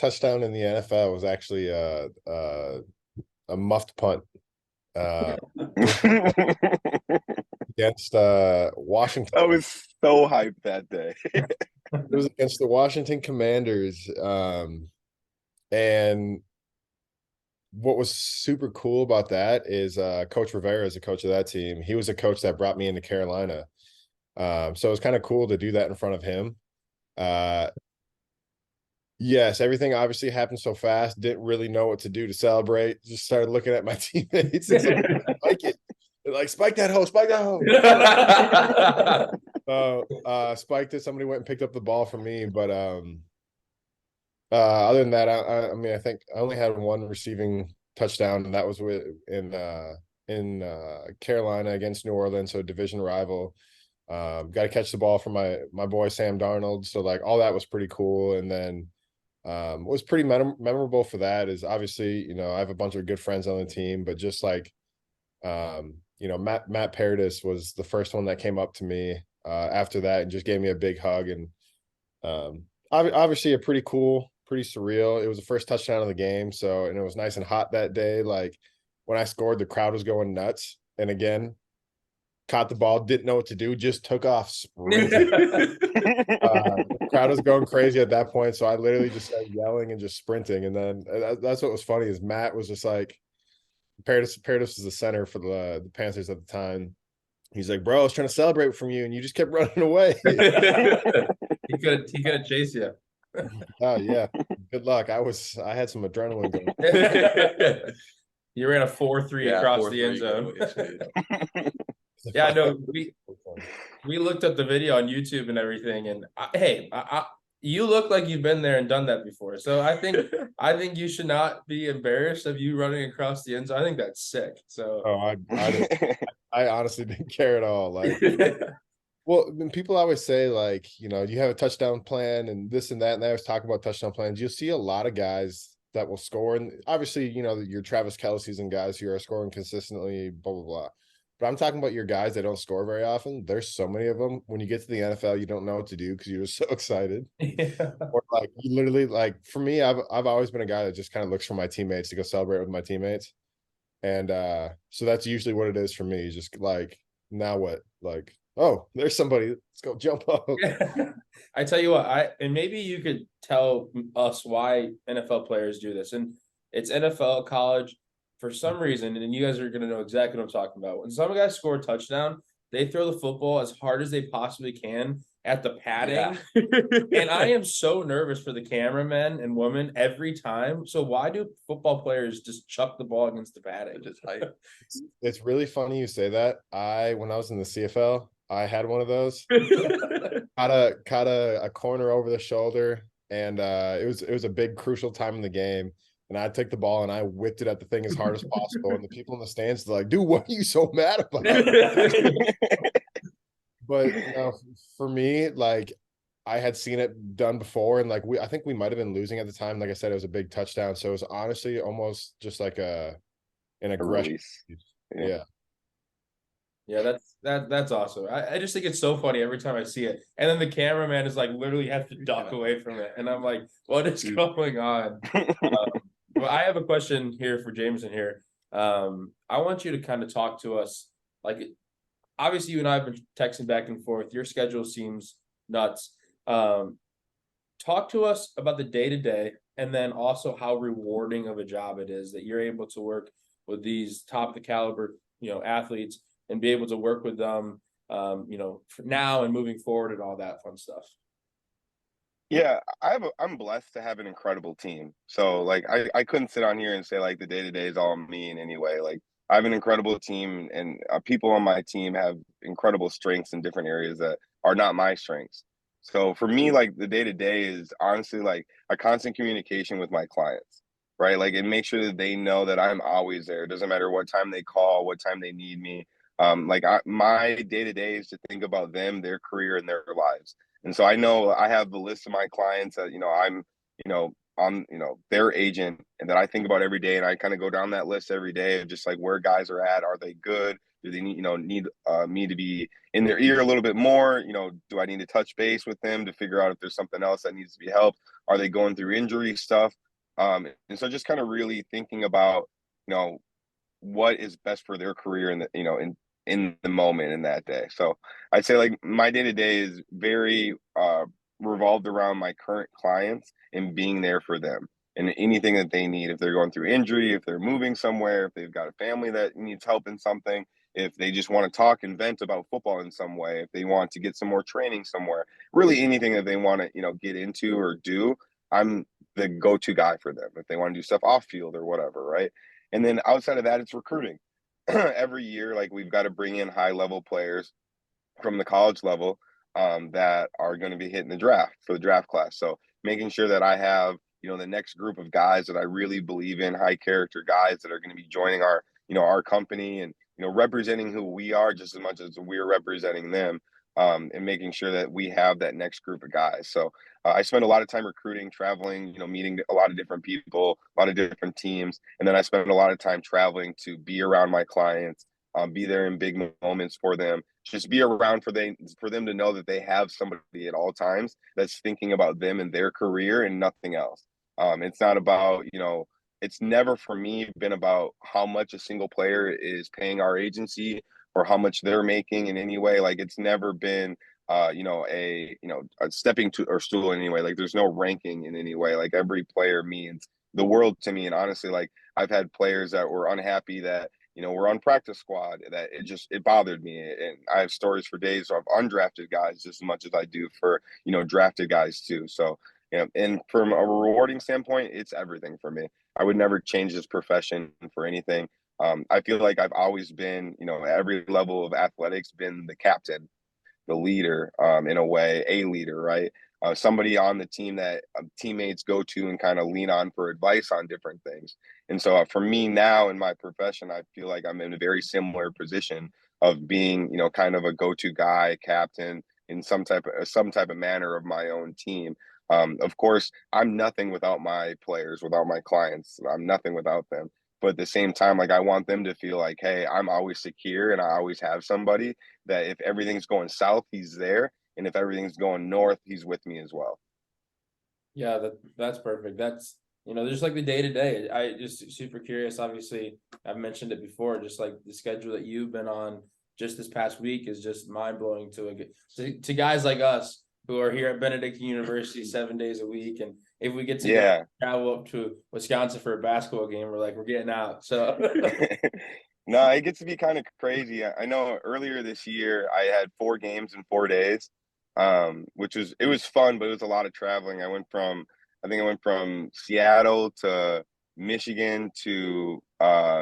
touchdown in the NFL was actually a muffed punt uh against Washington. I was so hyped that day. It was against the Washington Commanders. And what was super cool about that is Coach Rivera is the coach of that team. He was a coach that brought me into Carolina. So it was kind of cool to do that in front of him. Uh, yes, everything obviously happened so fast. Didn't really know what to do to celebrate. Just started looking at my teammates and like it. They're like, spike that hoe, spike that hoe. Spiked it. Somebody went and picked up the ball for me. But other than that, I mean, I think I only had one receiving touchdown, and that was in Carolina against New Orleans, so a division rival. Got to catch the ball from my boy Sam Darnold, so like all that was pretty cool. And then what was pretty memorable for that is obviously, you know, I have a bunch of good friends on the team, but just like you know, Matt Paradis was the first one that came up to me after that and just gave me a big hug. And obviously a pretty cool, pretty surreal. It was the first touchdown of the game, so, and it was nice and hot that day. Like when I scored, the crowd was going nuts. And again, caught the ball, didn't know what to do, just took off sprinting. The crowd was going crazy at that point, so I literally just started yelling and just sprinting. And then that's what was funny is Matt was just like, Paradis was the center for the Panthers at the time. He's like, bro, I was trying to celebrate from you, and you just kept running away. He could chase you. Oh yeah, good luck. I had some adrenaline going. You ran a 4.3 across the end zone. Yeah, I know. We looked at the video on YouTube and everything, and you look like you've been there and done that before. So I think you should not be embarrassed of you running across the end zone. I think that's sick. So I honestly didn't care at all. Like, well, when people always say like, you know, you have a touchdown plan and this and that, and I was talking about touchdown plans. You'll see a lot of guys that will score, and obviously, you know, your Travis Kelce's and guys who are scoring consistently, blah blah blah. But I'm talking about your guys that don't score very often. There's so many of them. When you get to the NFL, you don't know what to do because you're so excited. Yeah. Or like you literally, like for me, I've always been a guy that just kind of looks for my teammates to go celebrate with my teammates. And so that's usually what it is for me. Just like, now what? Like, oh, there's somebody. Let's go jump up. I tell you what, and maybe you could tell us why NFL players do this. And it's NFL, college, for some reason, and you guys are going to know exactly what I'm talking about. When some guys score a touchdown, they throw the football as hard as they possibly can at the padding. Yeah. And I am so nervous for the cameramen and women every time. So why do football players just chuck the ball against the padding? It's really funny you say that. When I was in the CFL, I had one of those. caught a corner over the shoulder, and it was a big crucial time in the game. And I took the ball and I whipped it at the thing as hard as possible. And the people in the stands are like, dude, what are you so mad about? But you know, for me, like I had seen it done before, and like I think we might have been losing at the time. Like I said, it was a big touchdown. So it was honestly almost just like an aggression. Yeah. Yeah, that's awesome. I just think it's so funny every time I see it. And then the cameraman is like literally has to duck away from it. And I'm like, what is going on? Well, I have a question here for Jaymeson here. I want you to kind of talk to us. Like, obviously, you and I have been texting back and forth. Your schedule seems nuts. Talk to us about the day-to-day, and then also how rewarding of a job it is that you're able to work with these top of the caliber, you know, athletes and be able to work with them, you know, for now and moving forward and all that fun stuff. Yeah, I'm blessed to have an incredible team. So like I couldn't sit on here and say like the day-to-day is all me in any way. Like I have an incredible team, and people on my team have incredible strengths in different areas that are not my strengths. So for me, like the day-to-day is honestly like a constant communication with my clients, right? Like, and make sure that they know that I'm always there. It doesn't matter what time they call, what time they need me. My day to day is to think about them, their career, and their lives. And so I know I have the list of my clients that, I'm, on, their agent, and that I think about every day. And I kind of go down that list every day of just like where guys are at. Are they good? Do they need, me to be in their ear a little bit more? Do I need to touch base with them to figure out if there's something else that needs to be helped? Are they going through injury stuff? And so just kind of really thinking about, what is best for their career in the, in the moment in that day. So I'd say like my day to day is very revolved around my current clients and being there for them and anything that they need. If they're going through injury, if they're moving somewhere, if they've got a family that needs help in something, if they just want to talk and vent about football in some way, if they want to get some more training somewhere, really anything that they want to, get into or do, I'm the go-to guy for them. If they want to do stuff off field or whatever, right? And then outside of that, it's recruiting. Every year, like we've got to bring in high level players from the college level that are going to be hitting the draft for the draft class. So making sure that I have, the next group of guys that I really believe in, high character guys that are going to be joining our, our company and, representing who we are just as much as we're representing them, and making sure that we have that next group of guys. So I spend a lot of time recruiting, traveling, meeting a lot of different people, a lot of different teams. And then I spend a lot of time traveling to be around my clients, be there in big moments for them, just be around for them to know that they have somebody at all times that's thinking about them and their career and nothing else. It's not about, it's never for me been about how much a single player is paying our agency or how much they're making in any way. Like it's never been a stepping to or stool in any way. Like there's no ranking in any way. Like every player means the world to me. And honestly, like I've had players that were unhappy that, we're on practice squad, that it bothered me. And I have stories for days of undrafted guys just as much as I do for, drafted guys too. So, and from a rewarding standpoint, it's everything for me. I would never change this profession for anything. I feel like I've always been, at every level of athletics, been the captain, the leader, in a way, a leader, right? Somebody on the team that teammates go to and kind of lean on for advice on different things. And so for me now in my profession, I feel like I'm in a very similar position of being, kind of a go-to guy, captain in some type of manner of my own team. Of course, I'm nothing without my players, without my clients. I'm nothing without them. But at the same time, like I want them to feel like, hey, I'm always secure and I always have somebody that if everything's going south, he's there. And if everything's going north, he's with me as well. Yeah, that's perfect. That's, just like the day to day. I just super curious. Obviously, I've mentioned it before, just like the schedule that you've been on just this past week is just mind blowing to guys like us who are here at Benedictine University 7 days a week. And if we get to go travel up to Wisconsin for a basketball game, we're getting out. So no, it gets to be kind of crazy. I know earlier this year I had 4 games in 4 days, which was fun, but it was a lot of traveling. I think I went from Seattle to Michigan to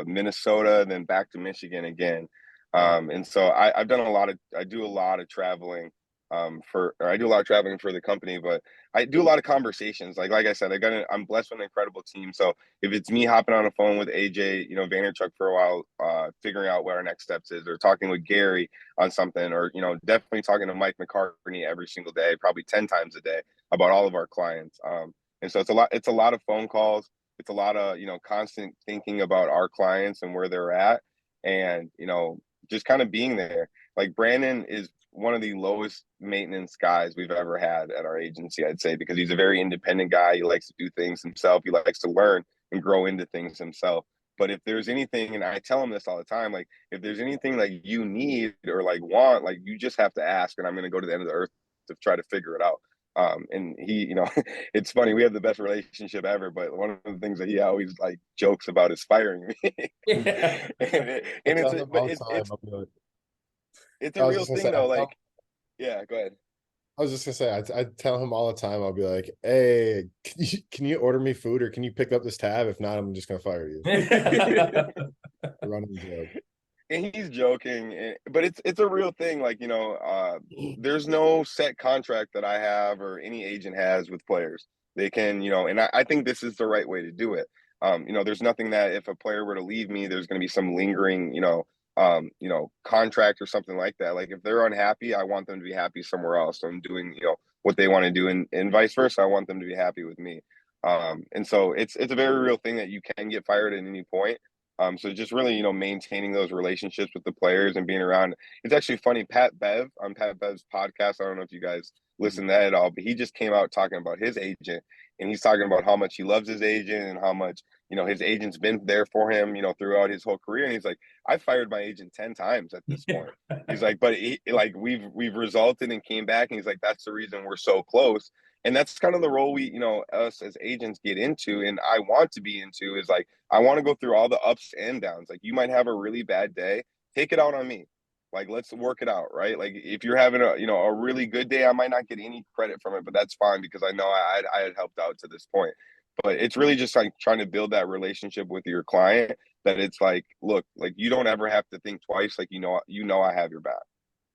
Minnesota, then back to Michigan again. And so I do a lot of traveling I do a lot of traveling for the company, but I do a lot of conversations. Like I said, I'm blessed with an incredible team. So if it's me hopping on a phone with AJ, Vaynerchuk for a while, figuring out what our next steps is, or talking with Gary on something, or, definitely talking to Mike McCartney every single day, probably 10 times a day about all of our clients. And so it's a lot of phone calls. It's a lot of, constant thinking about our clients and where they're at and, just kind of being there. Like Brandon is one of the lowest maintenance guys we've ever had at our agency, I'd say, because he's a very independent guy. He likes to do things himself. He likes to learn and grow into things himself. But if there's anything, and I tell him this all the time, like if there's anything like you need or like want, like you just have to ask, and I'm going to go to the end of the earth to try to figure it out. And he, it's funny, we have the best relationship ever, but one of the things that he always like jokes about is firing me. Yeah. It's a real thing though. Like, yeah, go ahead. I was just gonna say, I tell him all the time. I'll be like, "Hey, can you order me food, or can you pick up this tab? If not, I'm just gonna fire you." Running joke. And he's joking, but it's a real thing. Like there's no set contract that I have or any agent has with players. They can, and I think this is the right way to do it. There's nothing that if a player were to leave me, there's going to be some lingering, contract or something like that. Like if they're unhappy, I want them to be happy somewhere else. So I'm doing, what they want to do, and vice versa. I want them to be happy with me. And so it's a very real thing that you can get fired at any point. So just really, maintaining those relationships with the players and being around. It's actually funny, Pat Bev on Pat Bev's podcast. I don't know if you guys listen to that at all, but he just came out talking about his agent, and he's talking about how much he loves his agent and how much, his agent's been there for him, throughout his whole career. And he's like, I fired my agent 10 times at this point. He's like, but we've resulted and came back. And he's like, that's the reason we're so close. And that's kind of the role we, us as agents get into, and I want to be into, is like, I want to go through all the ups and downs. Like you might have a really bad day, take it out on me. Like, let's work it out, right? Like if you're having a really good day, I might not get any credit from it, but that's fine because I know I had helped out to this point. But it's really just like trying to build that relationship with your client, that it's like, look, like you don't ever have to think twice. Like, I have your back.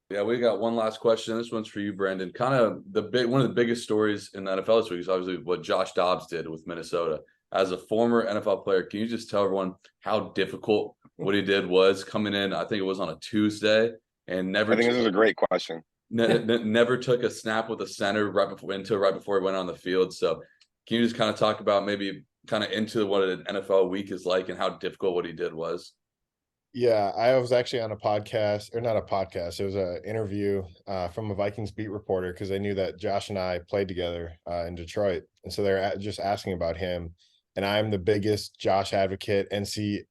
Yeah, we got one last question. This one's for you, Brandon. Kind of one of the biggest stories in the NFL this week is obviously what Josh Dobbs did with Minnesota. As a former NFL player, can you just tell everyone how difficult what he did was coming in? I think it was on a Tuesday, and never. I think this is a great question. Never took a snap with a center right before he went on the field. So, can you just kind of talk about maybe kind of into what an NFL week is like and how difficult what he did was? Yeah, I was actually on a podcast, or not a podcast. It was an interview from a Vikings beat reporter, because they knew that Josh and I played together in Detroit, and so they're just asking about him. And I'm the biggest Josh advocate, NFC,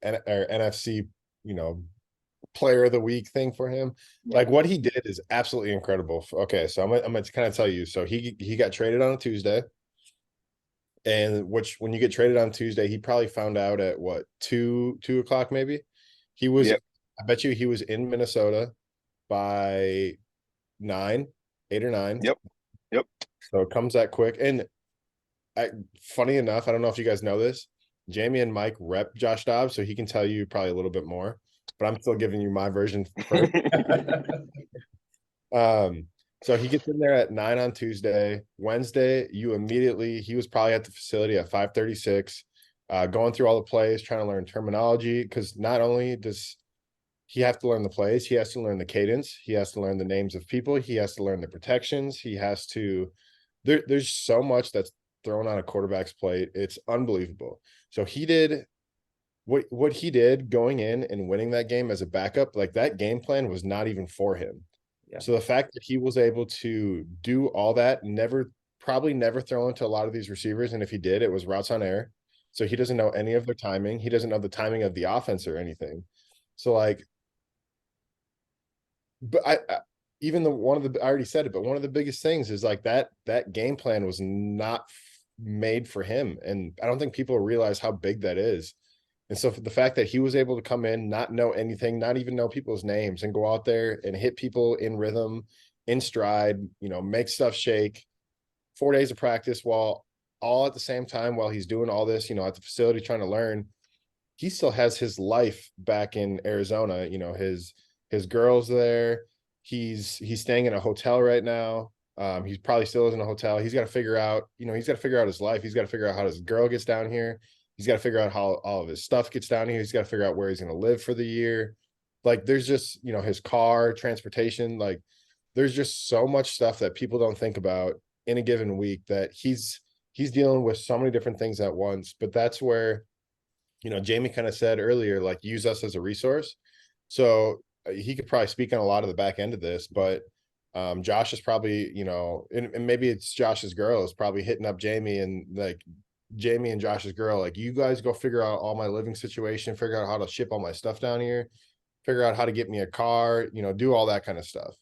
player of the week thing for him. Yeah. Like what he did is absolutely incredible. Okay, so I'm gonna kind of tell you. So he got traded on a Tuesday, and when you get traded on Tuesday, he probably found out at what 2 o'clock maybe. He was, Yep. I bet you he was in Minnesota by 8 or 9. Yep. So it comes that quick. And funny enough, I don't know if you guys know this, Jamie and Mike rep Josh Dobbs, so he can tell you probably a little bit more, but I'm still giving you my version first. So he gets in there at 9 on Tuesday. Wednesday, he was probably at the facility at 5:36. Going through all the plays, trying to learn terminology, because not only does he have to learn the plays, he has to learn the cadence, he has to learn the names of people, he has to learn the protections, he has to there's so much that's thrown on a quarterback's plate. It's unbelievable. So he did what he did going in and winning that game as a backup. Like that game plan was not even for him. Yeah. So the fact that he was able to do all that, probably never throw into a lot of these receivers, and if he did, it was routes on air. So he doesn't know any of their timing. He doesn't know the timing of the offense or anything. So like, but I already said it, but one of the biggest things is like that game plan was not made for him. And I don't think people realize how big that is. And so for the fact that he was able to come in, not know anything, not even know people's names, and go out there and hit people in rhythm, in stride, make stuff shake, 4 days of practice while all at the same time while he's doing all this, at the facility trying to learn, he still has his life back in Arizona. His girl's there. He's staying in a hotel right now. He probably still is in a hotel. He's got to figure out, his life. He's got to figure out how his girl gets down here. He's got to figure out how all of his stuff gets down here. He's got to figure out where he's going to live for the year. Like there's just, his car, transportation, like there's just so much stuff that people don't think about in a given week, that he's dealing with so many different things at once. But that's where, Jamie kind of said earlier, like use us as a resource. So he could probably speak on a lot of the back end of this, but Josh is probably, and maybe it's Josh's girl is probably hitting up Jamie, and like Jamie and Josh's girl, like, you guys go figure out all my living situation, figure out how to ship all my stuff down here, figure out how to get me a car, do all that kind of stuff.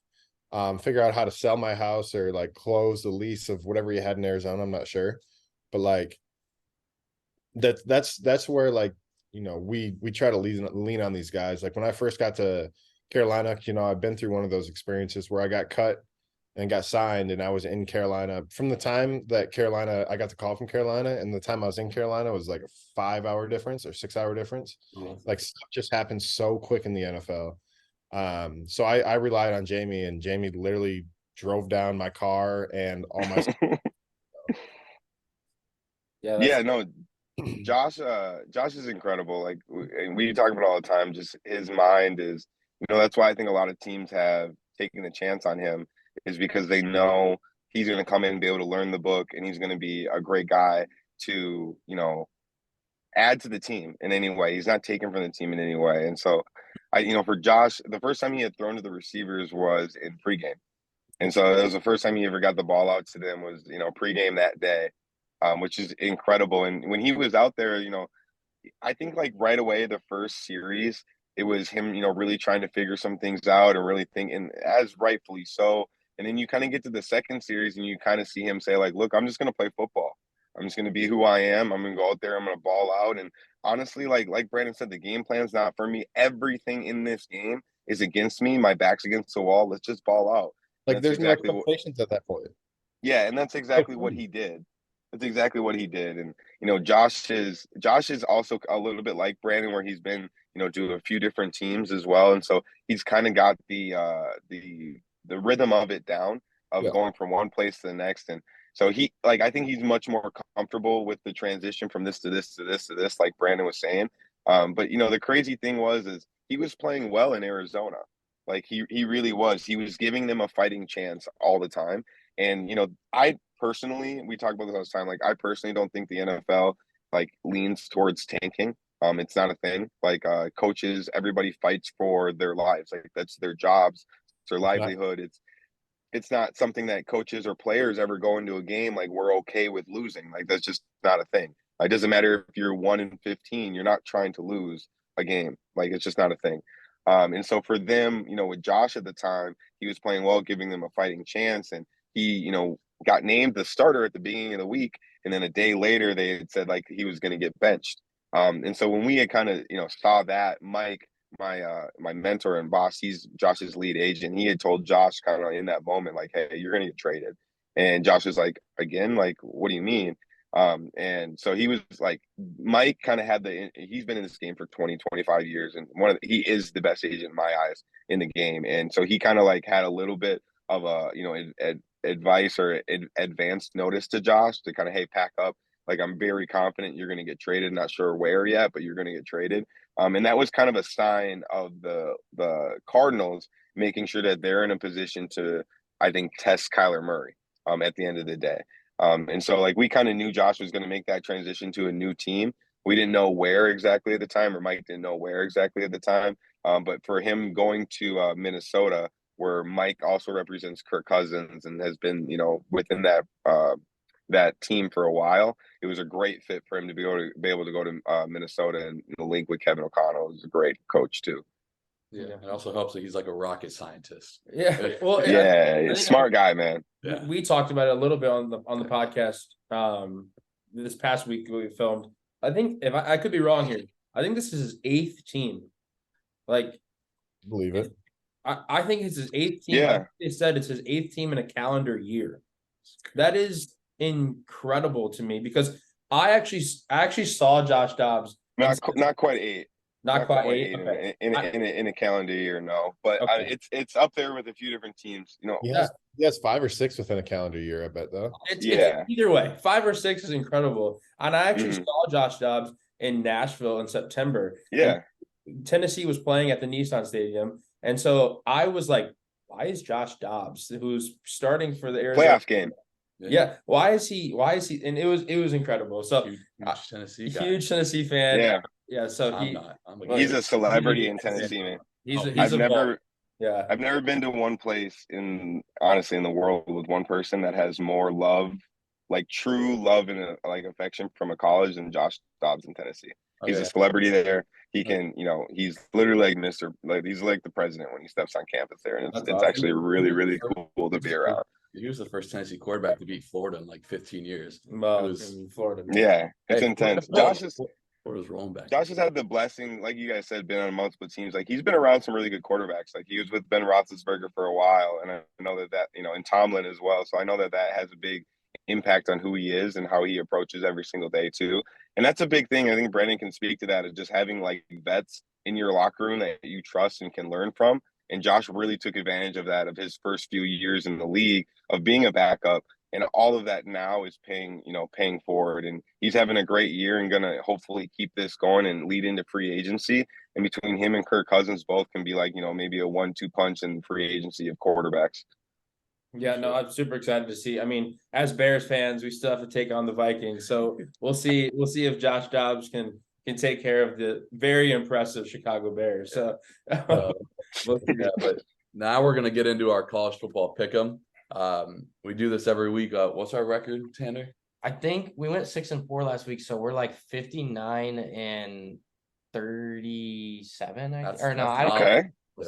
Figure out how to sell my house or like close the lease of whatever you had in Arizona. I'm not sure, but like that's where like, we try to lean on these guys. Like when I first got to Carolina, I've been through one of those experiences where I got cut and got signed, and I was in Carolina. From the time that I got the call from Carolina, and the time I was in Carolina was like a 5-hour difference or 6-hour difference. Like stuff just happens so quick in the NFL. So I relied on Jamie, and Jamie literally drove down my car and all my stuff. Yeah, no, Josh is incredible. Like we talk about all the time, just his mind is that's why I think a lot of teams have taken the chance on him, is because they know he's going to come in and be able to learn the book, and he's going to be a great guy to, add to the team in any way. He's not taken from the team in any way. And so for Josh, the first time he had thrown to the receivers was in pregame. And so it was the first time he ever got the ball out to them was, pregame that day, which is incredible. And when he was out there, I think like right away, the first series, it was him, really trying to figure some things out and really think, and as rightfully so. And then you kind of get to the second series and you kind of see him say like, look, I'm just going to play football. I'm just going to be who I am. I'm going to go out there. I'm going to ball out. And honestly, like Brandon said, the game plan's not for me. Everything in this game is against me. My back's against the wall. Let's just ball out. Like That's there's exactly no expectations at that point. yeah, and that's exactly what he did. That's exactly what he did. And Josh is also a little bit like Brandon, where he's been, to a few different teams as well. And so he's kind of got the rhythm of it down, of Yeah. going from one place to the next. And so I think he's much more comfortable with the transition from this to this to this to this, like Brandon was saying. But the crazy thing is he was playing well in Arizona. Like he really was. He was giving them a fighting chance all the time. And I personally, we talk about this all the time. Like I personally don't think the NFL like leans towards tanking. It's not a thing. Like coaches, everybody fights for their lives. Like that's their jobs, it's their livelihood. It's not something that coaches or players ever go into a game like we're okay with losing. Like that's just not a thing. It doesn't matter if you're 1-15. You're not trying to lose a game. Like it's just not a thing. And so for them, with Josh at the time, he was playing well, giving them a fighting chance, and he, got named the starter at the beginning of the week, and then a day later they had said like he was going to get benched. And so when we had kind of saw that, Mike, my mentor and boss, he's Josh's lead agent. He had told Josh kind of in that moment like, "Hey, you're going to get traded," and Josh was like, "Again, like, what do you mean?" And so he was like, Mike kind of had he's been in this game for 20-25 years, and he is the best agent in my eyes in the game. And so he kind of like had a little bit of a advice or advanced notice to Josh to kind of, hey, pack up. Like, I'm very confident you're going to get traded. Not sure where yet, but you're going to get traded. And that was kind of a sign of the Cardinals making sure that they're in a position to, I think, test Kyler Murray at the end of the day. And so like we kind of knew Josh was going to make that transition to a new team. We didn't know where exactly at the time, or Mike didn't know where exactly at the time. But for him going to Minnesota, where Mike also represents Kirk Cousins and has been, within that team for a while, it was a great fit for him to be able to go to Minnesota and link with Kevin O'Connell. He was a great coach too. Yeah, it also helps that he's like a rocket scientist. Yeah, well, yeah, smart guy, man. Yeah. We talked about it a little bit on the podcast this past week we filmed. I think if I could be wrong here, I think this is his 8th team. Like, Believe it. I think it's his 8th team. Yeah. Like they said, it's his 8th team in a calendar year. That is incredible to me, because I actually saw Josh Dobbs. Not quite 8. Not quite 8. Okay. In a calendar year, no. But Okay. It's up there with a few different teams. He has 5 or 6 within a calendar year, I bet, though. It's either way, 5 or 6 is incredible. And I actually saw Josh Dobbs in Nashville in September. Yeah. And Tennessee was playing at the Nissan Stadium. And so I was like, why is Josh Dobbs, who's starting for the Arizona playoff game? Yeah. Why is he? And it was incredible. So huge Tennessee guy. Huge Tennessee fan. Yeah. Yeah. So he's a celebrity in Tennessee, man. I've never been to one place honestly in the world with one person that has more love, like true love and like affection from a college than Josh Dobbs in Tennessee. He's a celebrity there. He can, he's literally like he's like the president when he steps on campus there. And it's awesome. actually really, really cool to be around. He was the first Tennessee quarterback to beat Florida in like 15 years. Well, Florida. Yeah, it's intense. Florida's rolling back. Josh has had the blessing, like you guys said, been on multiple teams. Like he's been around some really good quarterbacks. Like he was with Ben Roethlisberger for a while, and I know that and Tomlin as well. So I know that has a big impact on who he is and how he approaches every single day too. And that's a big thing. I think Brandon can speak to that, is just having like vets in your locker room that you trust and can learn from. And Josh really took advantage of that, of his first few years in the league, of being a backup. And all of that now is paying forward. And he's having a great year and going to hopefully keep this going and lead into free agency. and between him and Kirk Cousins, both can be like, maybe a 1-2 punch in free agency of quarterbacks. Yeah, no, I'm super excited to see. I mean, as Bears fans, we still have to take on the Vikings, so we'll see. We'll see if Josh Dobbs can take care of the very impressive Chicago Bears. So, we'll see that. But now we're gonna get into our college football pick'em. We do this every week. What's our record, Tanner? I think we went 6-4 last week, so we're like 59-37. Or no, I don't. Okay.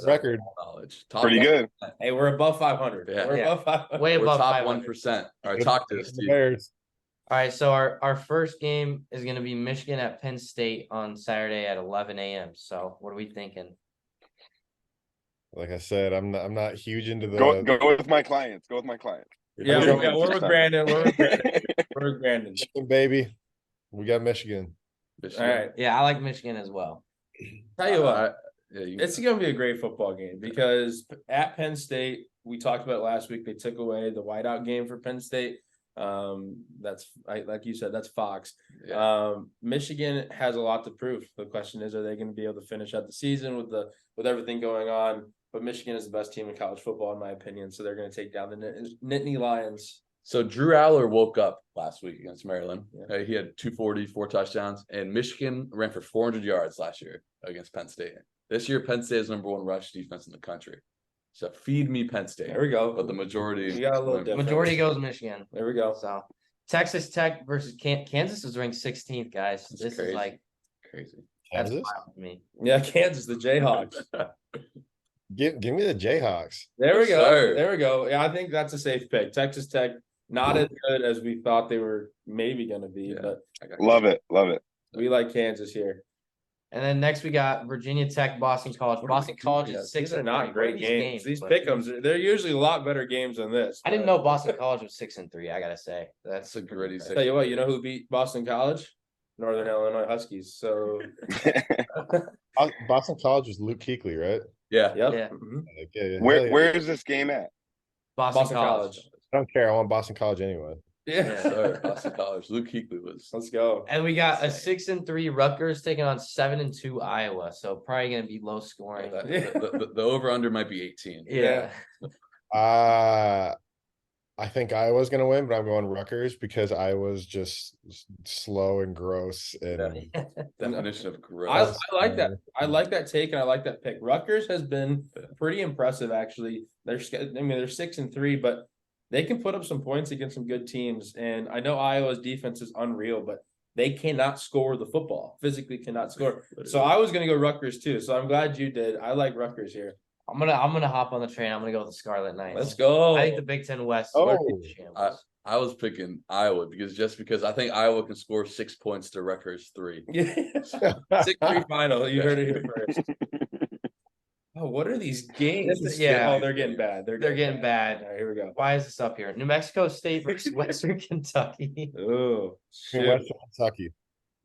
Record. College. Pretty good. hey, we're above 500. Yeah. We're above 500. Way We're above top 500. 1%. All right, talk to us, Steve. Bears. All right, so our first game is going to be Michigan at Penn State on Saturday at 11 a.m. So what are we thinking? Like I said, I'm not huge into the Go with my clients. Go with my clients. Yeah, we're with Brandon. We're with Brandon. Michigan, baby. We got Michigan. All right. Yeah, I like Michigan as well. Tell you what, Yeah, it's going to be a great football game because at Penn State, we talked about last week, they took away the whiteout game for Penn State. That's like you said, that's Fox. yeah. Michigan has a lot to prove. The question is, are they going to be able to finish out the season with everything going on? But Michigan is the best team in college football, in my opinion. So they're going to take down the Nittany Lions. So Drew Aller woke up last week against Maryland. Yeah. He had 240, 4 touchdowns, and Michigan ran for 400 yards last year against Penn State. This year, Penn State is #1 rush defense in the country. So feed me Penn State. There we go. But the majority, We got a little different. Majority goes Michigan. There we go. So Texas Tech versus Kansas is ranked 16th, guys. That's This crazy. is like crazy. that's Kansas? wild to me. Yeah, Kansas, the Jayhawks. Give me the Jayhawks. There we Yes, go. sir. There we go. Yeah, I think that's a safe pick. Texas Tech, not as good as we thought they were maybe going to be, Yeah. but Love it. Love it. we like Kansas here. And then next we got Virginia Tech, Boston College. Boston College is 6. These are not great games. These but pick'ems, they're usually a lot better games than this. I didn't know Boston College was 6-3. I gotta say That's a gritty Tell you what, you know who beat Boston College? Northern Illinois Huskies. So, Boston College was Luke Kuechly, right? Yeah. yep. Yeah. Mhm. Like, yeah, Where is this game at? Boston College. I don't care. I want Boston College anyway. Yeah. Sorry, Boston College. Luke Kuechly was. Let's go. And we got a 6-3 Rutgers taking on 7-2 Iowa. So probably gonna be low scoring. The over-under might be 18. Yeah. I think Iowa's gonna win, but I'm going Rutgers because Iowa's just slow and gross and Definition of I gross. like that. I like that take and I like that pick. Rutgers has been pretty impressive, actually. They're 6-3, but they can put up some points against some good teams. And I know Iowa's defense is unreal, but they cannot score the football. Physically cannot score. So I was gonna go Rutgers too. So I'm glad you did. I like Rutgers here. I'm gonna hop on the train. I'm gonna go with the Scarlet Knights. Let's go. I think the Big Ten West. Oh. is shambles. I was picking Iowa because I think Iowa can score 6 points to Rutgers 3. Yeah. 6-3 final. You heard it here first. Oh, what are these games? Yeah. Oh, they're getting bad. They're getting bad. All right, here we go. Why is this up here? New Mexico State versus Western Kentucky. Oh, shoot. Western Kentucky.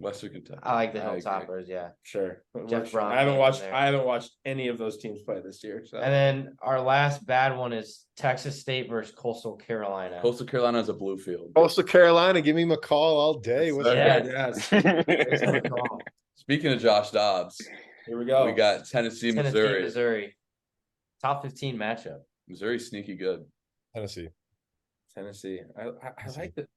Western Kentucky. I like the agree. Hilltoppers, yeah. Sure. Jeff Brom I haven't came watched. in there. I haven't watched any of those teams play this year. So. And then our last bad one is Texas State versus Coastal Carolina. Coastal Carolina has a blue field. Coastal Carolina, give me McCall all day. What's Yeah. Yes. It's gonna call. Speaking of Josh Dobbs, Here we go. we got Tennessee, Tennessee, Missouri. Top 15 matchup. Missouri sneaky good. Tennessee? Tennessee. I like it.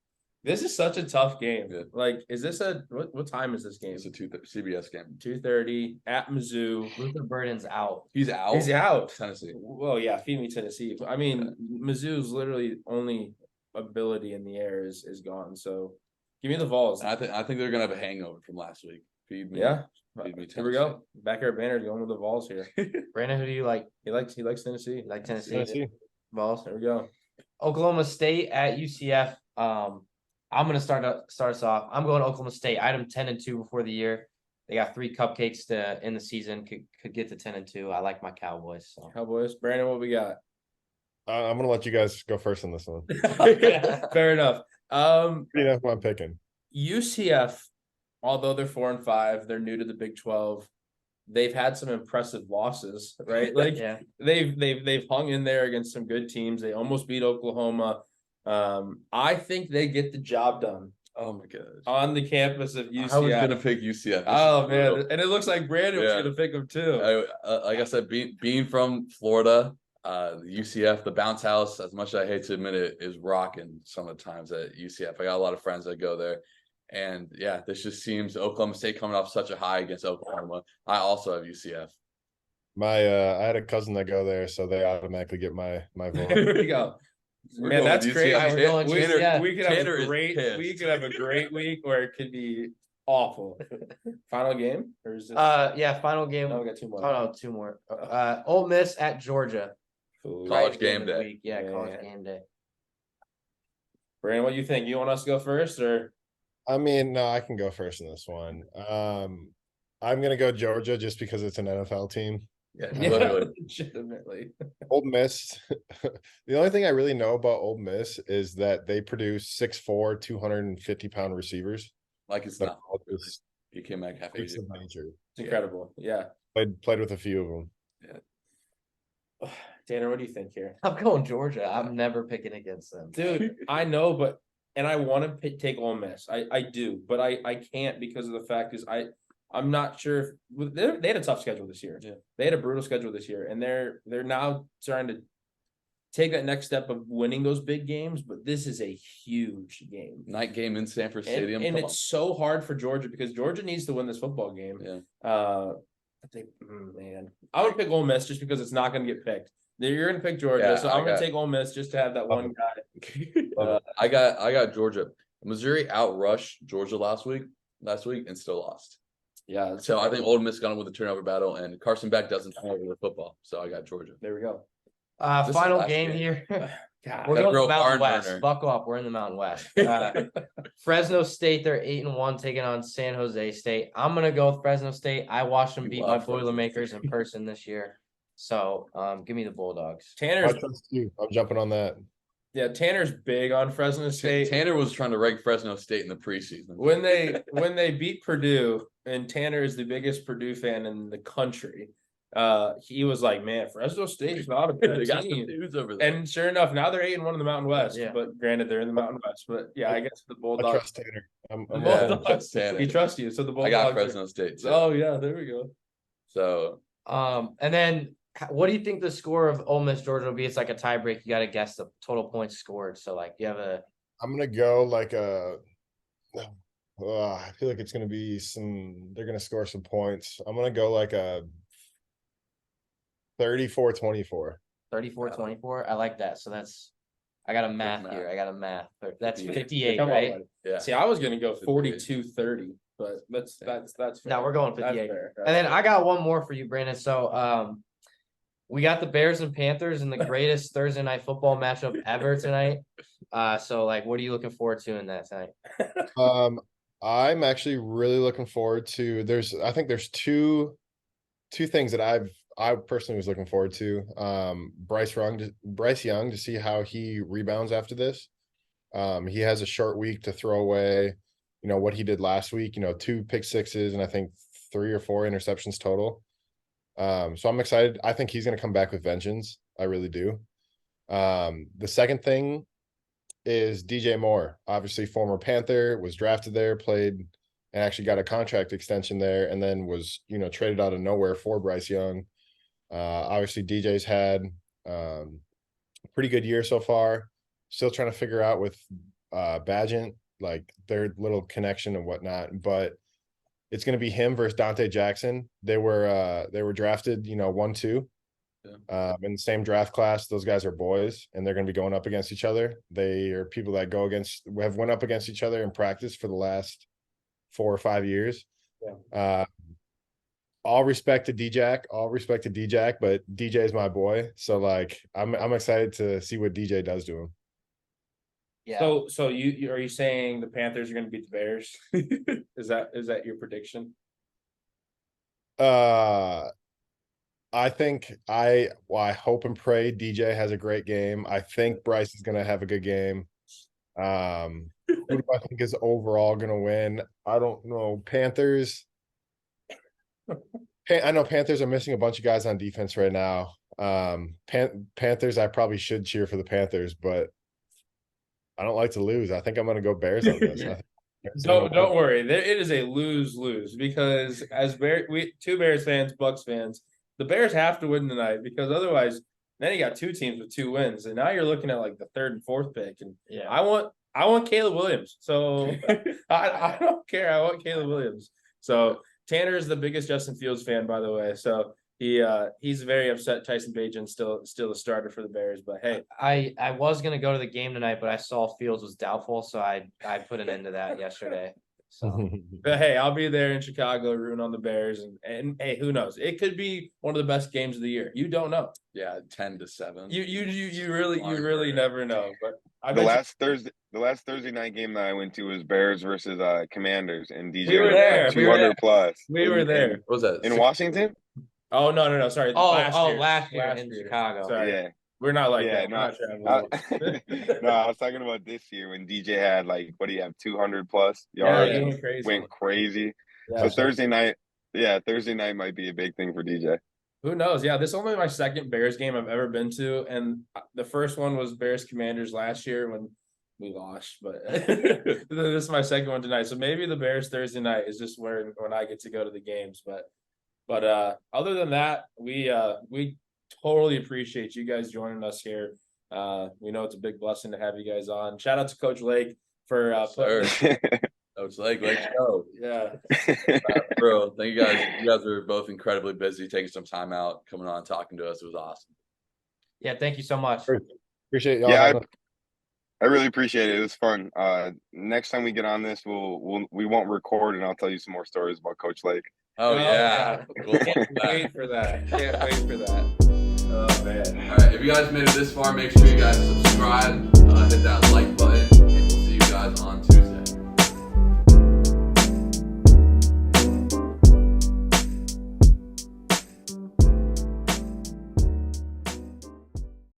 This is such a tough game. Yeah. Like, is this what time is this game? It's a CBS game. 2:30 at Mizzou. Luther Burden's out. He's out. He's out. Tennessee. Well, yeah, feed me Tennessee. I mean, Mizzou's literally only ability in the air is gone. So give me the Vols. I think they're gonna have a hangover from last week. Feed me. Yeah. Feed me Here we go. Backyard Banter going with the Vols here. Brandon, who do you like? He likes Tennessee. You like Tennessee? Tennessee. Vols. There we go. Oklahoma State at UCF. I'm gonna start us off. I'm going Oklahoma State. Item 10-2 before the year. They got 3 cupcakes to end the season. Could get to 10-2. I like my Cowboys. So Cowboys. Brandon, what we got? I'm gonna let you guys go first on this one. Fair enough. You know who I'm picking. UCF, although they're 4-5, they're new to the Big 12. They've had some impressive losses, right? Like yeah. they've hung in there against some good teams. They almost beat Oklahoma. I think they get the job done Oh my gosh. on the campus of UCF. I was gonna pick UCF. Oh man, and it looks like Brandon was Yeah. gonna pick him too. Like I said, being from Florida, the UCF, the bounce house, as much as I hate to admit it, is rocking some of the times at UCF. I got a lot of friends that go there. And yeah, this just seems Oklahoma State coming off such a high against Oklahoma. I also have UCF. I had a cousin that go there, so they automatically get my vote. There we go. We're Man, going that's with great. UCF. We're going Tanner, We could have Tanner a is great. pissed. We could have a great week, or it could be awful. Final game, or is this? Yeah, final game. No, we got 2 more. Oh no, 2 more. Ole Miss at Georgia. Ooh. College Right game of the day. week. Yeah, college Yeah. game day. Brandon, what do you think? You want us to go first, or I mean, no, I can go first in this one. I'm gonna go Georgia just because it's an NFL team. Yeah, yeah, literally. legitimately? Ole Miss. The only thing I really know about Ole Miss is that they produce 6'4", 250-pound receivers. Like it's But not. it's You came back half it's Asian. a major. It's incredible. Yeah. Played with a few of them. Tanner, what do you think here? I'm going Georgia. I'm never picking against them. Dude, I know, but and I want to take Ole Miss. I do, but I can't because of the fact is I'm not sure if they had a tough schedule this year. Yeah. They had a brutal schedule this year, and they're now trying to take that next step of winning those big games. But this is a huge game, Night game in Sanford Stadium. and Come it's so hard for Georgia because Georgia needs to win this football game. Yeah. Man, I would pick Ole Miss just because it's not going to get picked. You're going to pick Georgia, Yeah, so I'm going to take Ole Miss just to have that one guy. I got Georgia. Missouri outrushed Georgia last week and still lost. Yeah, So I think Ole Miss got him with a turnover battle, and Carson Beck doesn't turn over the football. So I got Georgia. there we go. This is Final last game game. here. God, We're That going to real the Mountain barn West. burner. Buckle up. We're in the Mountain West. Fresno State, they're 8-1, taking on San Jose State. I'm gonna go with Fresno State. I watched them You beat my love Fresno Boilermakers in person this year. So give me the Bulldogs. I Tanner's trust you. I'm jumping on that. Tanner's big on Fresno State. Tanner was trying to rank Fresno State in the preseason. When they beat Purdue, and Tanner is the biggest Purdue fan in the country, he was like, "Man, Fresno State's not a bad they got some team." dudes over there. And sure enough, now they're 8-1 in the Mountain West. Yeah. But granted, they're in the Mountain West. But yeah, I guess the I Bulldogs. trust Tanner. I'm The Yeah, Bulldogs. trust Tanner. He trusts you, so the Bulldogs. I got are- Fresno State too. Oh yeah, there we go. So And then what do you think the score of Ole Miss Georgia will be? It's like a tiebreak. You got to guess the total points scored. So like you have a I'm gonna go like a. I feel like it's gonna be they're gonna score some points. I'm gonna go like a 34-24. 34-24. I like that. So that's I got a math math. here. I got a math. That's 58. 58, Come on, right? buddy. yeah. See, I was gonna go 58. 42-30, but that's fair. No, we're going That's 58. fair. And then I got one more for you, Brandon. So we got the Bears and Panthers in the greatest Thursday night football matchup ever tonight. So like what are you looking forward to in that tonight? I'm actually really looking forward to. I think there's two things that I personally was looking forward to. Bryce Young to see how he rebounds after this. He has a short week to throw away, what he did last week. 2 pick sixes and I think 3 or 4 interceptions total. So I'm excited. I think he's going to come back with vengeance. I really do. The second thing is DJ Moore, obviously former Panther, was drafted there, played and actually got a contract extension there, and then was, traded out of nowhere for Bryce Young. Obviously DJ's had a pretty good year so far. Still trying to figure out with Badgett, like their little connection and whatnot, but it's going to be him versus Dante Jackson. They were drafted, 1-2. Yeah. In the same draft class. Those guys are boys, and they're going to be going up against each other. They are people that went up against each other in practice for the last 4 or 5 years. Yeah. All respect to D-Jack, but DJ is my boy. So like, I'm excited to see what DJ does to him. Yeah. So you are you saying the Panthers are going to beat the Bears? Is that your prediction? I think I hope and pray DJ has a great game. I think Bryce is going to have a good game. Who do I think is overall going to win? I don't know. Panthers. I know Panthers are missing a bunch of guys on defense right now. Panthers, I probably should cheer for the Panthers, but I don't like to lose. I think I'm going to go Bears on this. Don't worry. It is a lose because as two Bears fans, Bucks fans, the Bears have to win tonight because otherwise, then you got two teams with 2 wins, and now you're looking at like the 3rd and 4th pick. And Yeah. I want Caleb Williams, so I don't care. I want Caleb Williams. So Tanner is the biggest Justin Fields fan, by the way. So he's very upset Tyson Bagent's still a starter for the Bears. But hey, I was gonna go to the game tonight, but I saw Fields was doubtful, so I put an end to that yesterday. So but hey, I'll be there in Chicago rooting on the Bears, and hey, who knows? It could be one of the best games of the year. You don't know. Yeah, 10-7. You really never know. But the last Thursday night game that I went to was Bears versus Commanders, and DJ We were there. 200 plus. We were there. What was that? In Washington. Oh no! Sorry. Last year in Chicago. Sorry. Yeah. We're not like Yeah, that. no, I was talking about this year when DJ had like, what do you have, 200 plus yards? Yeah, and went crazy. Yeah. So Thursday night might be a big thing for DJ. Who knows? Yeah, this is only my second Bears game I've ever been to, and the first one was Bears Commanders last year when we lost. But this is my second one tonight. So maybe the Bears Thursday night is just when I get to go to the games. But other than that, we totally appreciate you guys joining us here. We know it's a big blessing to have you guys on. Shout out to Coach Lake for Coach Lake, let's go. Yeah. Bro, thank you guys. You guys were both incredibly busy, taking some time out, coming on, talking to us. It was awesome. Yeah, thank you so much. Appreciate y'all. Yeah, I really appreciate it. It was fun. Next time we get on this, we won't record, and I'll tell you some more stories about Coach Lake. Oh yeah. Can't wait for that. Oh man. All right, if you guys made it this far, make sure you guys subscribe, hit that like button, and we'll see you guys on Tuesday.